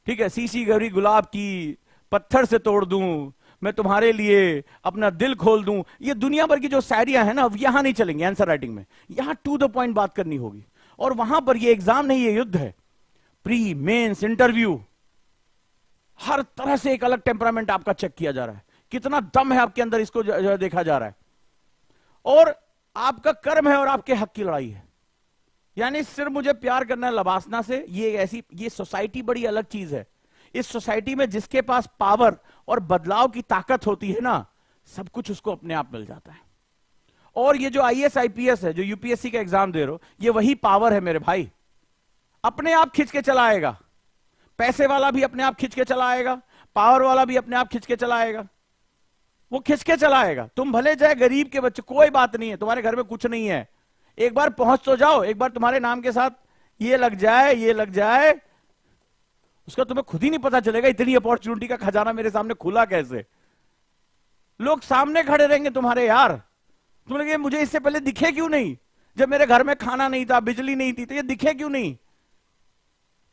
ठीक है। सीसी गौरी गुलाब की पत्थर से तोड़ दूं, मैं तुम्हारे लिए अपना दिल खोल दूं, ये दुनिया भर की जो शायरियां हैं ना, यहां नहीं चलेंगी आंसर राइटिंग में। यहां टू द पॉइंट बात करनी होगी। और वहां पर ये एग्जाम नहीं, ये युद्ध है, प्री मेंस इंटरव्यू, हर तरह से एक अलग टेम्परामेंट आपका चेक किया जा रहा है, कितना दम है आपके अंदर, इसको देखा जा रहा है। और आपका कर्म है और आपके हक की लड़ाई है। यानी सिर्फ मुझे प्यार करना है लबासना से, ये सोसाइटी बड़ी अलग चीज है। इस सोसाइटी में जिसके पास पावर और बदलाव की ताकत होती है ना, सब कुछ उसको अपने आप मिल जाता है। और ये जो आईएएस आईपीएस है, जो यूपीएससी का एग्जाम दे रहे हो, ये वही पावर है मेरे भाई, अपने आप खींच के चला आएगा। पैसे वाला भी अपने आप खींच के चला आएगा, पावर वाला भी अपने आप खींच के चला आएगा, वो खींच के चला आएगा। तुम भले जाए गरीब के बच्चे, कोई बात नहीं है, तुम्हारे घर में कुछ नहीं है, एक बार पहुंच तो जाओ, एक बार तुम्हारे नाम के साथ ये लग जाए, ये लग जाए, उसका तुम्हें खुद ही नहीं पता चलेगा इतनी अपॉर्चुनिटी का खजाना मेरे सामने खुला कैसे। लोग सामने खड़े रहेंगे तुम्हारे, यार तुम लगे मुझे इससे पहले दिखे क्यों नहीं, जब मेरे घर में खाना नहीं था, बिजली नहीं थी, तो ये दिखे क्यों नहीं।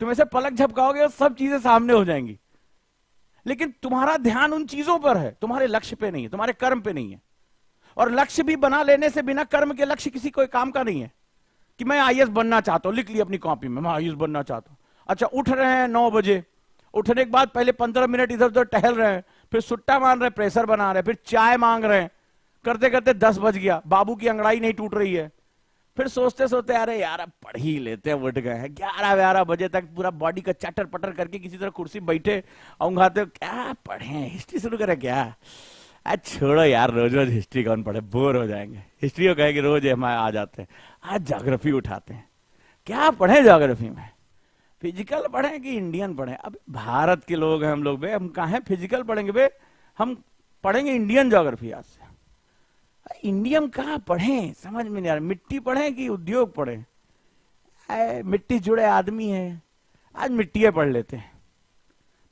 तुम ऐसे पलक झपकाओगे, सब चीजें सामने हो जाएंगी। लेकिन तुम्हारा ध्यान उन चीजों पर है, तुम्हारे लक्ष्य पे नहीं है, तुम्हारे कर्म पे नहीं है। और लक्ष्य भी बना लेने से बिना कर्म के लक्ष्य किसी कोई काम का नहीं है। कि मैं आईएएस बनना चाहता हूं, लिख लिया अपनी कॉपी में, मैं आईएएस बनना चाहता हूं। अच्छा, उठ रहे हैं 9 बजे, उठने के बाद पहले 15 मिनट इधर उधर टहल रहे हैं, फिर सुट्टा मान रहे हैं, प्रेशर बना रहे हैं, फिर चाय मांग रहे हैं, करते करते 10 बज गया, बाबू की अंगड़ाई नहीं टूट रही है। फिर सोचते सोचते अरे यार अब पढ़ ही लेते हैं, उठ गए हैं 11-12 बजे तक, पूरा बॉडी का चटर पटर करके किसी तरह कुर्सी बैठे औंघाते, क्या पढ़े, हिस्ट्री शुरू करें क्या। आज छोड़ो यार, रोज रोज हिस्ट्री कौन पढ़े, बोर हो जाएंगे। हिस्ट्री को कहेगी रोज हम आ जाते हैं, आज ज्योग्राफी उठाते हैं, क्या पढ़े ज्योग्राफी में, फिजिकल पढ़े कि इंडियन पढ़े। अब भारत के लोग हैं हम लोग, बे हम कहाँ फिजिकल पढ़ेंगे, बे हम पढ़ेंगे इंडियन ज्योग्राफी। आज से इंडियन कहाँ पढ़े, समझ में नहीं आ रहा। मिट्टी पढ़े कि उद्योग पढ़े, मिट्टी जुड़े आदमी है, आज मिट्टी पढ़ लेते हैं।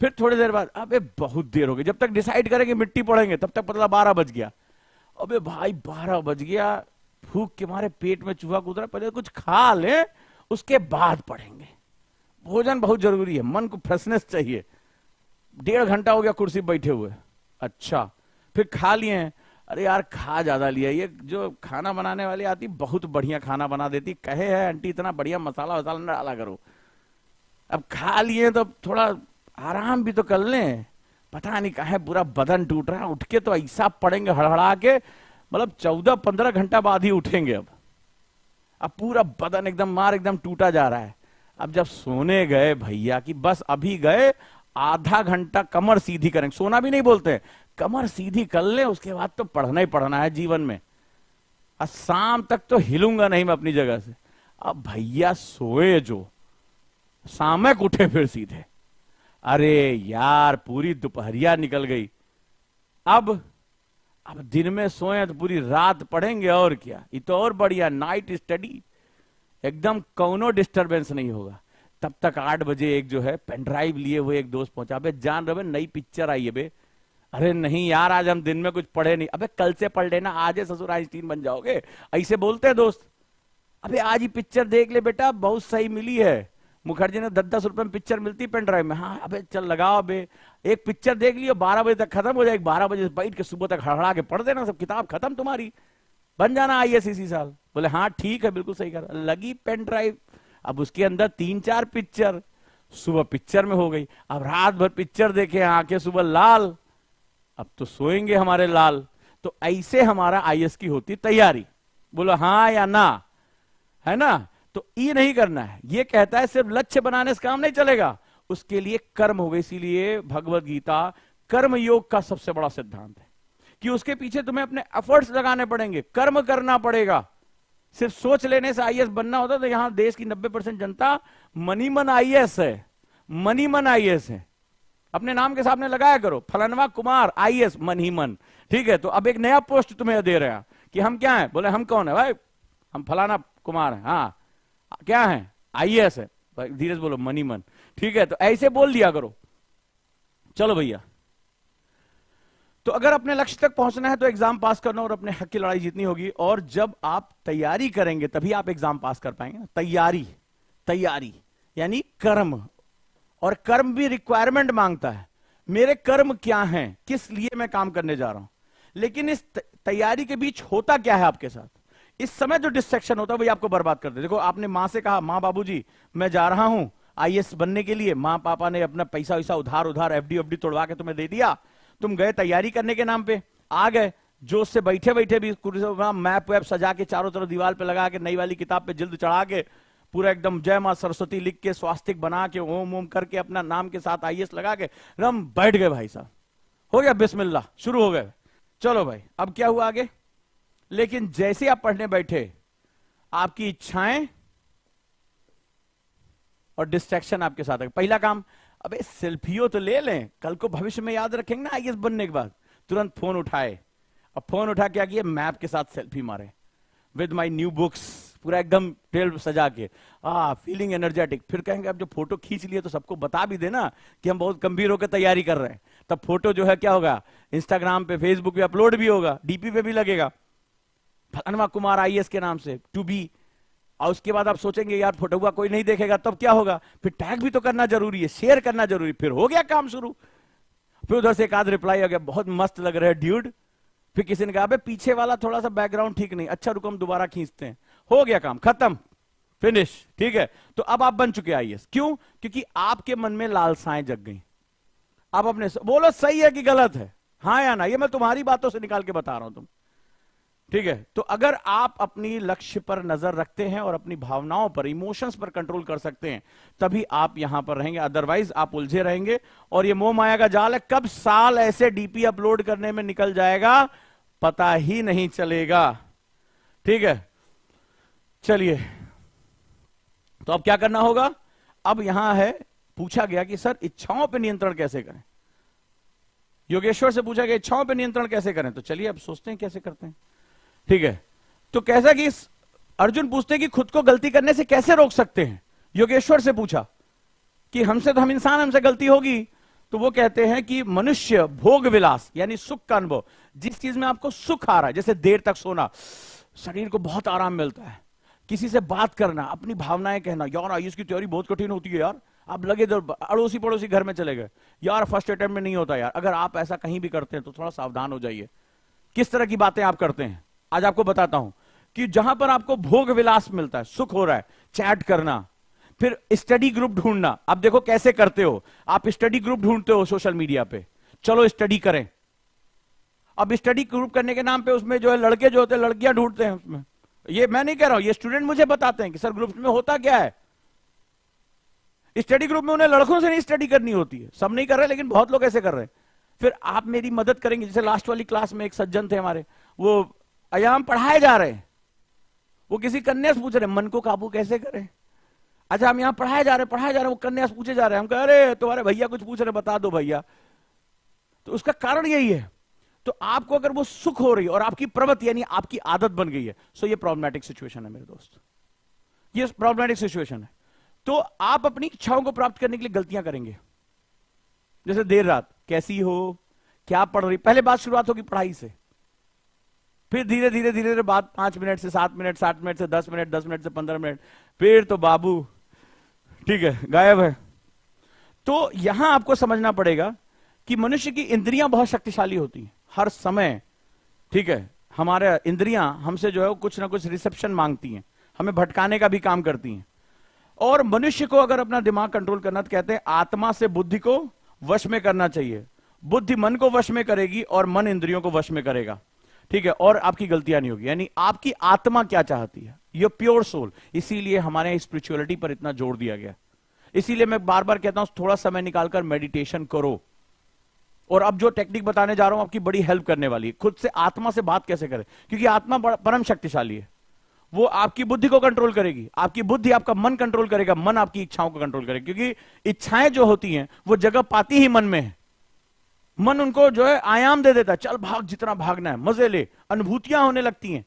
फिर थोड़ी देर बाद अबे बहुत देर हो गई, जब तक डिसाइड करेंगे मिट्टी पढ़ेंगे तब तक पता 12 बज गया। अबे भाई 12 बज गया, भूख के मारे पेट में चूहा कूद रहा, पहले कुछ खा ले उसके बाद पढ़ेंगे। भोजन बहुत जरूरी है, मन को फ्रेशनेस चाहिए। 1.5 घंटा हो गया कुर्सी बैठे हुए, अच्छा फिर खा लिए हैं, अरे यार खा ज्यादा लिया, ये जो खाना बनाने वाली आती बहुत बढ़िया खाना बना देती, कहे है आंटी इतना बढ़िया मसाला वसाला न डाला करो, अब खा लिए तो अब थोड़ा आराम भी तो कर लें। पता नहीं कहा है पूरा बदन टूट रहा है, उठ के तो ऐसा पड़ेंगे हड़हड़ा के, मतलब 14-15 घंटा बाद ही उठेंगे। अब पूरा बदन एकदम टूटा जा रहा है। अब जब सोने गए भैया कि बस अभी गए, आधा घंटा कमर सीधी करेंगे, सोना भी नहीं बोलते हैं, कमर सीधी कर ले, उसके बाद तो पढ़ना ही पढ़ना है जीवन में। और शाम तक तो हिलूंगा नहीं मैं अपनी जगह से। अब भैया सोए जो, शाम को उठे फिर सीधे। अरे यार पूरी दोपहरिया निकल गई। अब दिन में सोए तो पूरी रात पढ़ेंगे और क्या, ये तो और बढ़िया नाइट स्टडी, एकदम कोनो डिस्टरबेंस नहीं होगा। तब तक 8 बजे एक जो है पेन ड्राइव लिए हुए एक दोस्त पहुंचा, अबे जान रहे नई पिक्चर आई है बे। अरे नहीं यार आज हम दिन में कुछ पढ़े नहीं। अबे कल से पढ़ लेना, आज है ससुर आइंस्टीन बन जाओगे, ऐसे बोलते हैं दोस्त। अबे आज ही पिक्चर देख ले बेटा, बहुत सही मिली है, मुखर्जी ने 10-10 रुपए में पिक्चर मिलती पेन ड्राइव में। हाँ अबे चल लगाओ, अबे एक पिक्चर देख लियो, 12 बजे तक खत्म हो जाएगी, 12 बजे से बैठ के सुबह तक हड़हड़ा के पढ़ देना, सब किताब खत्म तुम्हारी, बन जाना IAS इसी साल। बोले हाँ ठीक है बिल्कुल सही कर। लगी पेन ड्राइव, अब उसके अंदर 3-4 पिक्चर, सुबह पिक्चर में हो गई। अब रात भर पिक्चर देखे, आंखें सुबह लाल, अब तो सोएंगे हमारे लाल। तो ऐसे हमारा IAS की होती तैयारी। बोलो हाँ या ना, है ना। तो ये नहीं करना है, ये कहता है सिर्फ लक्ष्य बनाने से काम नहीं चलेगा, उसके लिए कर्म होगा। इसीलिए भगवत गीता कर्म योग का सबसे बड़ा सिद्धांत है कि उसके पीछे तुम्हें अपने एफर्ट्स लगाने पड़ेंगे, कर्म करना पड़ेगा। सिर्फ सोच लेने से IAS बनना होता तो यहां देश की 90% जनता मनी मन IAS है, मनी मन IAS है। अपने नाम के सामने लगाया करो फलानवा कुमार IAS, मन ही मन। ठीक है, तो अब एक नया पोस्ट तुम्हें दे रहे हैं कि हम क्या हैं, बोले हम कौन है भाई, हम फलाना कुमार है। हाँ क्या है, IAS है। धीरे से बोलो मनी मन। ठीक है, तो ऐसे बोल दिया करो। चलो भैया, तो अगर अपने लक्ष्य तक पहुंचना है तो एग्जाम पास करना और अपने हक की लड़ाई जीतनी होगी। और जब आप तैयारी करेंगे तभी आप एग्जाम पास कर पाएंगे ना। तैयारी यानी कर्म, और कर्म भी रिक्वायरमेंट मांगता है। मेरे कर्म क्या हैं, किस लिए मैं काम करने जा रहा हूं। लेकिन इस तैयारी के बीच होता क्या है आपके साथ, इस समय जो डिस्ट्रैक्शन होता है वही आपको बर्बाद कर दे। देखो आपने मां से कहा, मां बाबूजी मैं जा रहा हूं IAS बनने के लिए, मां पापा ने अपना पैसा वैसा उधार FD तोड़वा के तुम्हें दे दिया, तुम गए तैयारी करने के नाम पे, आ गए जोश से बैठे बैठे भी मैप वैप सजा के चारों तरफ दीवार पे लगा के, नई वाली किताब पे जिल्द चढ़ा के, पूरा एकदम जय मां सरस्वती लिख के, स्वास्तिक बना के, ओम ओम करके, अपना नाम के साथ IAS लगा के हम बैठ गए। भाई साहब हो गया, बिस्मिल्लाह शुरू हो गए। चलो भाई अब क्या हुआ आगे। लेकिन जैसे आप पढ़ने बैठे, आपकी इच्छाएं और डिस्ट्रैक्शन आपके साथ है। पहला काम, अबे सेल्फियों तो ले लें, कल को भविष्य में याद रखेंगे ना IAS बनने के बाद। तुरंत फोन उठाए, अब फोन उठा क्या किया, मैप के साथ सेल्फी मारे विद माय न्यू बुक्स, पूरा एकदम टेल सजा के, फीलिंग एनर्जेटिक। फिर कहेंगे अब जो फोटो खींच लिए तो सबको बता भी देना कि हम बहुत गंभीर होकर तैयारी कर रहे हैं। तब फोटो जो है क्या होगा, इंस्टाग्राम पे फेसबुक पे अपलोड भी होगा, DP पे भी लगेगा फलाना कुमार IAS के नाम से टू बी। और उसके बाद आप सोचेंगे यार फोटो हुआ कोई नहीं देखेगा, तब क्या होगा, फिर टैग भी तो करना जरूरी है, शेयर करना जरूरी। फिर हो गया काम शुरू। फिर उधर से एक आध रिप्लाई आ गया, बहुत मस्त लग रहा है ड्यूड। फिर किसी ने कहा अबे पीछे वाला थोड़ा सा बैकग्राउंड ठीक नहीं, अच्छा रुको हम दोबारा खींचते हैं। हो गया काम खत्म, फिनिश। ठीक है, तो अब आप बन चुके IAS। क्यों, क्योंकि आपके मन में लालसाएं जग गई। आप अपने बोलो सही है कि गलत है, हाँ या ना, ये मैं तुम्हारी बातों से निकाल के बता रहा हूं तुम। ठीक है, तो अगर आप अपनी लक्ष्य पर नजर रखते हैं और अपनी भावनाओं पर, इमोशंस पर कंट्रोल कर सकते हैं, तभी आप यहां पर रहेंगे। अदरवाइज आप उलझे रहेंगे और ये मोह माया का जाल है। कब साल ऐसे DP अपलोड करने में निकल जाएगा पता ही नहीं चलेगा। ठीक है, चलिए तो अब क्या करना होगा। अब यहां है, पूछा गया कि सर इच्छाओं पर नियंत्रण कैसे करें। योगेश्वर से पूछा गया इच्छाओं पर नियंत्रण कैसे करें। तो चलिए अब सोचते हैं कैसे करते हैं। ठीक है, तो कैसा कि अर्जुन पूछते हैं कि खुद को गलती करने से कैसे रोक सकते हैं। योगेश्वर से पूछा कि हमसे तो हम इंसान, हमसे गलती होगी। तो वो कहते हैं कि मनुष्य भोग विलास यानी सुख का अनुभव, जिस चीज में आपको सुख आ रहा है, जैसे देर तक सोना, शरीर को बहुत आराम मिलता है, किसी से बात करना, अपनी भावनाएं कहना, यार IAS की तैयारी बहुत कठिन होती है यार, आप लगे तो अड़ोसी पड़ोसी घर में चले गए, यार फर्स्ट अटेम्प्ट में नहीं होता यार। अगर आप ऐसा कहीं भी करते हैं तो थोड़ा सावधान हो जाइए। किस तरह की बातें आप करते हैं आज आपको बताता हूं कि जहां पर आपको भोग विलास मिलता है, सुख हो रहा है, चैट करना, फिर स्टडी ग्रुप ढूंढना। अब देखो कैसे करते हो, आप स्टडी ग्रुप ढूंढते हो सोशल मीडिया पे, चलो स्टडी करें। अब स्टडी ग्रुप करने के नाम पे उसमें जो है लड़के जो होते हैं लड़कियां ढूंढते हैं उसमें। ये मैं नहीं कह रहा हूं, ये स्टूडेंट मुझे बताते हैं कि सर ग्रुप में होता क्या है। स्टडी ग्रुप में उन्हें लड़कों से नहीं स्टडी करनी होती है, सब नहीं कर रहे लेकिन बहुत लोग ऐसे कर रहे हैं। फिर आप मेरी मदद करेंगे, जैसे लास्ट वाली क्लास में एक सज्जन थे हमारे, वो आयाम पढ़ाए जा रहे हैं, वो किसी कन्या से पूछ रहे मन को काबू कैसे करें। अच्छा हम यहां पढ़ाए जा रहे हैं, वो कन्या से पूछे जा रहे हैं, हम कह अरे तुम्हारे भैया कुछ पूछ रहे बता दो भैया। तो उसका कारण यही है। तो आपको अगर वो सुख हो रही है और आपकी प्रवृत्ति यानी आपकी आदत बन गई है, सो ये प्रॉब्लमेटिक सिचुएशन है मेरे दोस्त, ये प्रॉब्लमेटिक सिचुएशन है। तो आप अपनी इच्छाओं को प्राप्त करने के लिए गलतियां करेंगे, जैसे देर रात कैसी हो, क्या पढ़ रही, पहले बात शुरुआत होगी पढ़ाई से, फिर धीरे धीरे धीरे धीरे बात 5 मिनट से 7 मिनट, 7 मिनट से 10 मिनट, 10 मिनट से 15 मिनट, फिर तो बाबू ठीक है गायब है। तो यहां आपको समझना पड़ेगा कि मनुष्य की इंद्रियां बहुत शक्तिशाली होती हैं हर समय, ठीक है। हमारे इंद्रियां हमसे जो है कुछ ना कुछ रिसेप्शन मांगती हैं, हमें भटकाने का भी काम करती हैं। और मनुष्य को अगर अपना दिमाग कंट्रोल करना तो कहते हैं आत्मा से बुद्धि को वश में करना चाहिए। बुद्धि मन को वश में करेगी और मन इंद्रियों को वश में करेगा, ठीक है, और आपकी गलतियां नहीं होगी। यानी आपकी आत्मा क्या चाहती है, योर प्योर सोल। इसीलिए हमारे स्पिरिचुअलिटी पर इतना जोर दिया गया। इसीलिए मैं बार बार कहता हूं थोड़ा समय निकालकर मेडिटेशन करो। और अब जो टेक्निक बताने जा रहा हूं आपकी बड़ी हेल्प करने वाली है। खुद से आत्मा से बात कैसे करें, क्योंकि आत्मा परम शक्तिशाली है। वो आपकी बुद्धि को कंट्रोल करेगी, आपकी बुद्धि आपका मन कंट्रोल करेगा, मन आपकी इच्छाओं को कंट्रोल करेगा। क्योंकि इच्छाएं जो होती हैं वो जगह पाती ही मन में है। मन उनको जो है आयाम दे देता है, चल भाग जितना भागना है, मजे ले, अनुभूतियां होने लगती हैं,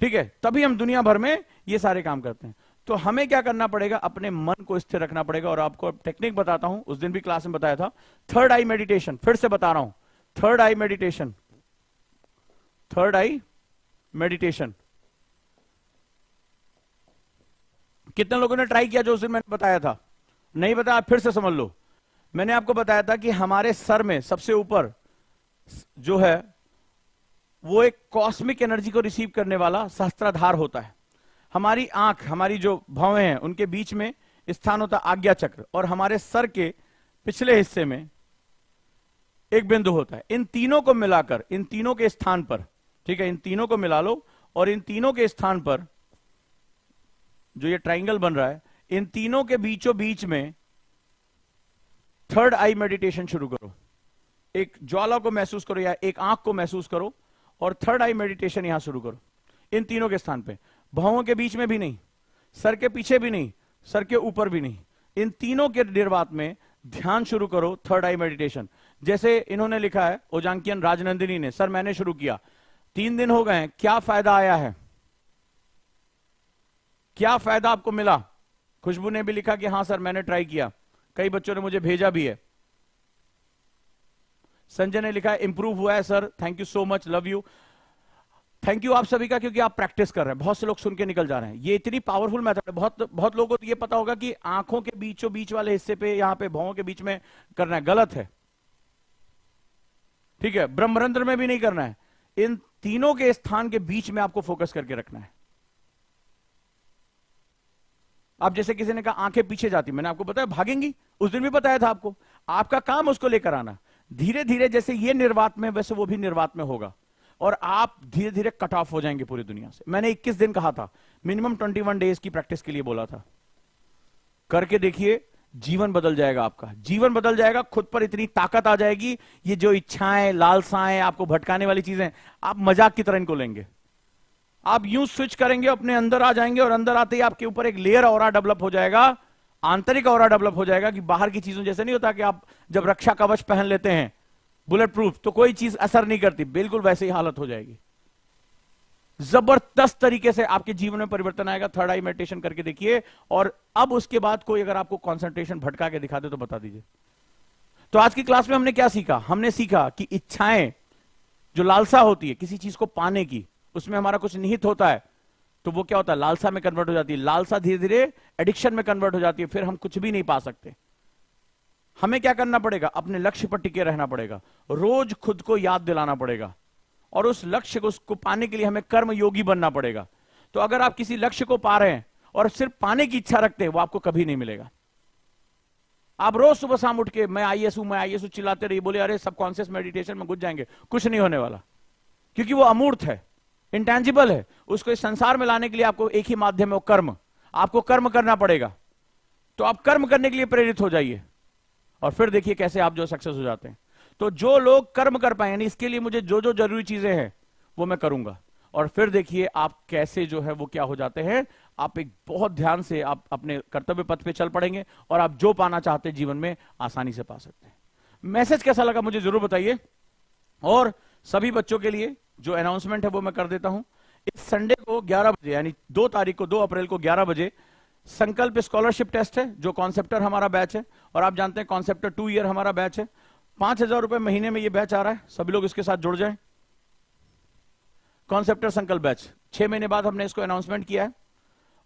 ठीक है। तभी हम दुनिया भर में ये सारे काम करते हैं। तो हमें क्या करना पड़ेगा, अपने मन को स्थिर रखना पड़ेगा। और आपको टेक्निक बताता हूं, उस दिन भी क्लास में बताया था, थर्ड आई मेडिटेशन। फिर से बता रहा हूं, थर्ड आई मेडिटेशन, थर्ड आई मेडिटेशन। कितने लोगों ने ट्राई किया जो उस दिन मैंने बताया था? नहीं बताया, फिर से समझ लो। मैंने आपको बताया था कि हमारे सर में सबसे ऊपर जो है वो एक कॉस्मिक एनर्जी को रिसीव करने वाला सहस्त्राधार होता है। हमारी आंख, हमारी जो भौहें हैं उनके बीच में स्थान होता है आज्ञा चक्र, और हमारे सर के पिछले हिस्से में एक बिंदु होता है। इन तीनों को मिलाकर, इन तीनों के स्थान पर, ठीक है, इन तीनों को मिला लो और इन तीनों के स्थान पर जो ये ट्राइंगल बन रहा है, इन तीनों के बीचों बीच में थर्ड आई मेडिटेशन शुरू करो। एक ज्वाला को महसूस करो या एक आंख को महसूस करो और थर्ड आई मेडिटेशन यहां शुरू करो। इन तीनों के स्थान पे, भौहों के बीच में भी नहीं, सर के पीछे भी नहीं, सर के ऊपर भी नहीं, इन तीनों के निर्वात में ध्यान शुरू करो, थर्ड आई मेडिटेशन। जैसे इन्होंने लिखा है ओजांकियन राजनंदिनी ने, सर मैंने शुरू किया, 3 दिन हो गए हैं, क्या फायदा आया है, क्या फायदा आपको मिला? खुशबू ने भी लिखा कि हां सर मैंने ट्राई किया, कई बच्चों ने मुझे भेजा भी है। संजय ने लिखा है इंप्रूव हुआ है sir, thank you so much, love you. Thank you आप सभी का, क्योंकि आप प्रैक्टिस कर रहे हैं। बहुत से लोग सुन के निकल जा रहे हैं। ये इतनी पावरफुल मेथड है। बहुत लोगों को तो ये पता होगा कि आंखों के बीचों बीच वाले हिस्से पे, यहां पे भौहों के बीच में करना है, गलत है, ठीक है। ब्रह्मरंध्र में भी नहीं करना है, इन तीनों के स्थान के बीच में आपको फोकस करके रखना है। आप जैसे किसी ने कहा आंखें पीछे जाती, मैंने आपको बताया भागेंगी, उस दिन भी बताया था आपको। आपका काम उसको लेकर आना, धीरे धीरे जैसे ये निर्वात में वैसे वो भी निर्वात में होगा, और आप धीरे धीरे कट ऑफ हो जाएंगे पूरी दुनिया से। मैंने 21 दिन कहा था, मिनिमम 21 डेज की प्रैक्टिस के लिए बोला था। करके देखिए, जीवन बदल जाएगा आपका, जीवन बदल जाएगा। खुद पर इतनी ताकत आ जाएगी, ये जो इच्छाएं, लालसाएं, आपको भटकाने वाली चीजें, आप मजाक की तरह इनको लेंगे। आप यूं स्विच करेंगे, अपने अंदर आ जाएंगे, और अंदर आते ही आपके ऊपर एक लेयर ऑरा डेवलप हो जाएगा, आंतरिक ऑरा डेवलप हो जाएगा कि बाहर की चीजों जैसे नहीं होता कि आप जब रक्षा कवच पहन लेते हैं बुलेट प्रूफ तो कोई चीज असर नहीं करती, बिल्कुल वैसे ही हालत हो जाएगी। जबरदस्त तरीके से आपके जीवन में परिवर्तन आएगा। थर्ड आई मेडिटेशन करके देखिए। और अब उसके बाद कोई अगर आपको कंसंट्रेशन भटका के दिखा दे तो बता दीजिए। तो आज की क्लास में हमने क्या सीखा? हमने सीखा कि इच्छाएं, जो लालसा होती है किसी चीज को पाने की, उसमें हमारा कुछ निहित होता है, तो वो क्या होता है, लालसा में कन्वर्ट हो जाती है। लालसा धीरे धीरे एडिक्शन में कन्वर्ट हो जाती है, फिर हम कुछ भी नहीं पा सकते। हमें क्या करना पड़ेगा? अपने लक्ष्य पर टिके रहना पड़ेगा, रोज खुद को याद दिलाना पड़ेगा, और उस लक्ष्य को उसको पाने के लिए हमें कर्म योगी बनना पड़ेगा। तो अगर आप किसी लक्ष्य को पा रहे हैं और सिर्फ पाने की इच्छा रखते हैं, वो आपको कभी नहीं मिलेगा। आप रोज सुबह शाम उठ के मैं आईएएस हूं, मैं आईएएस हूं चिल्लाते रहिए, बोले अरे सबकॉन्शियस मेडिटेशन में घुस जाएंगे, कुछ नहीं होने वाला, क्योंकि वो अमूर्त है, इंटेंजिबल है। उसको इस संसार में लाने के लिए आपको एक ही माध्यम है, वो कर्म। आपको कर्म करना पड़ेगा। तो आप कर्म करने के लिए प्रेरित हो जाइए और फिर देखिए कैसे आप जो सक्सेस हो जाते हैं। तो जो लोग कर्म कर पाए, यानी इसके लिए मुझे जो जो जरूरी चीजें हैं वो मैं करूंगा, और फिर देखिए आप कैसे जो है वो क्या हो जाते हैं। आप एक बहुत ध्यान से आप अपने कर्तव्य पथ पे चल पड़ेंगे और आप जो पाना चाहते हैं जीवन में आसानी से पा सकते हैं। मैसेज कैसा लगा मुझे जरूर बताइए। और सभी बच्चों के लिए जो अनाउंसमेंट है वो मैं कर देता हूं। इस संडे को 11 बजे, यानी 2 तारीख को, 2 अप्रैल को 11 बजे संकल्प स्कॉलरशिप टेस्ट है, जो कॉन्सेप्टर हमारा बैच है। और आप जानते हैं कॉन्सेप्टर 2 ईयर हमारा बैच है। 5,000 रुपए महीने में ये बैच आ रहा है, सभी लोग इसके साथ जुड़ जाएं। कॉन्सेप्टर संकल्प बैच 6 महीने बाद हमने इसको अनाउंसमेंट किया है,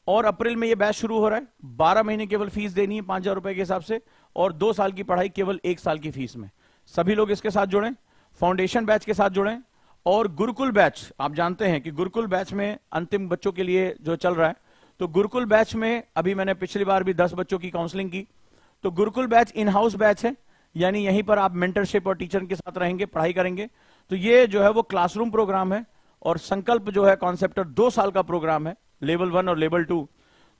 और अप्रैल में ये बैच शुरू हो रहा है। 12 महीने केवल फीस देनी है 5,000 रुपए के हिसाब से, और 2 साल की पढ़ाई केवल 1 साल की फीस में। सभी लोग इसके साथ जुड़ें, फाउंडेशन बैच के साथ जुड़ें। और गुरुकुल बैच, आप जानते हैं कि गुरुकुल बैच में अंतिम बच्चों के लिए जो चल रहा है, तो गुरुकुल बैच में अभी मैंने पिछली बार भी 10 बच्चों की काउंसलिंग की। तो Gurukul batch in house batch है, यानी यहीं पर आप मेंटरशिप और टीचर के साथ रहेंगे, पढ़ाई करेंगे। तो ये जो है वो क्लासरूम प्रोग्राम है, और संकल्प जो है कॉन्सेप्टर 2 साल का प्रोग्राम है, लेवल 1 और लेवल 2।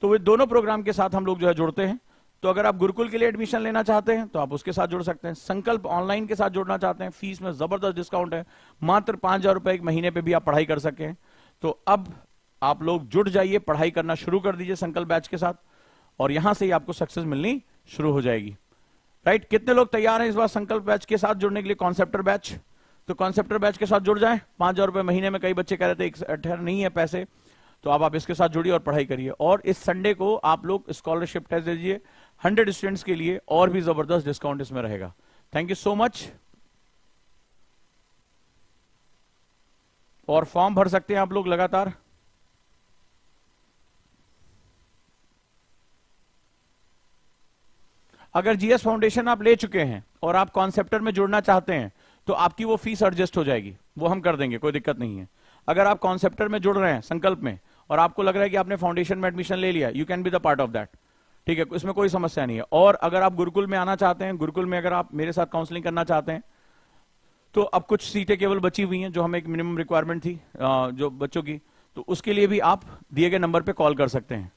तो वे दोनों प्रोग्राम के साथ हम लोग जो है जुड़ते हैं। तो अगर आप गुरुकुल के लिए एडमिशन लेना चाहते हैं तो आप उसके साथ जुड़ सकते हैं। संकल्प ऑनलाइन के साथ जुड़ना चाहते हैं, फीस में जबरदस्त डिस्काउंट है, मात्र 5,000 रुपए एक महीने पे भी आप पढ़ाई कर सकें। तो अब आप लोग जुड़ जाइए, पढ़ाई करना शुरू कर दीजिए संकल्प बैच के साथ, और यहां से ही आपको सक्सेस मिलनी शुरू हो जाएगी। राइट, कितने लोग तैयार हैं इस बार संकल्प बैच के साथ जुड़ने के लिए? कॉन्सेप्टर बैच, तो कॉन्सेप्टर बैच के साथ जुड़ जाएं। 5,000 रुपए महीने में, कई बच्चे कह रहे थे नहीं है पैसे, तो अब आप इसके साथ जुड़िए और पढ़ाई करिए। और इस संडे को आप लोग स्कॉलरशिप टेस्ट दीजिए 100 स्टूडेंट्स के लिए, और भी जबरदस्त डिस्काउंट इसमें रहेगा। Thank you so much. और फॉर्म भर सकते हैं आप लोग लगातार। अगर जीएस फाउंडेशन आप ले चुके हैं और आप कॉन्सेप्टर में जुड़ना चाहते हैं तो आपकी वो फीस एडजस्ट हो जाएगी, वो हम कर देंगे, कोई दिक्कत नहीं है। अगर आप कॉन्सेप्टर में जुड़ रहे हैं संकल्प में और आपको लग रहा है कि आपने फाउंडेशन में एडमिशन ले लिया, you can be the part of that, ठीक है, इसमें कोई समस्या नहीं है। और अगर आप गुरुकुल में आना चाहते हैं, गुरुकुल में अगर आप मेरे साथ काउंसलिंग करना चाहते हैं, तो अब कुछ सीटें केवल बची हुई हैं, जो हमें एक मिनिमम रिक्वायरमेंट थी जो बच्चों की, तो उसके लिए भी आप दिए गए नंबर पे कॉल कर सकते हैं।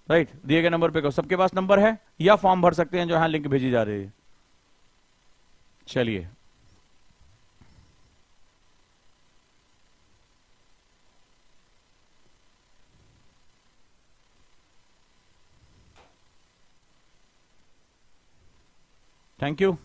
राइट, दिए गए नंबर पे, सबके पास नंबर है, या फॉर्म भर सकते हैं जो यहां लिंक भेजी जा रही है। चलिए, थैंक यू।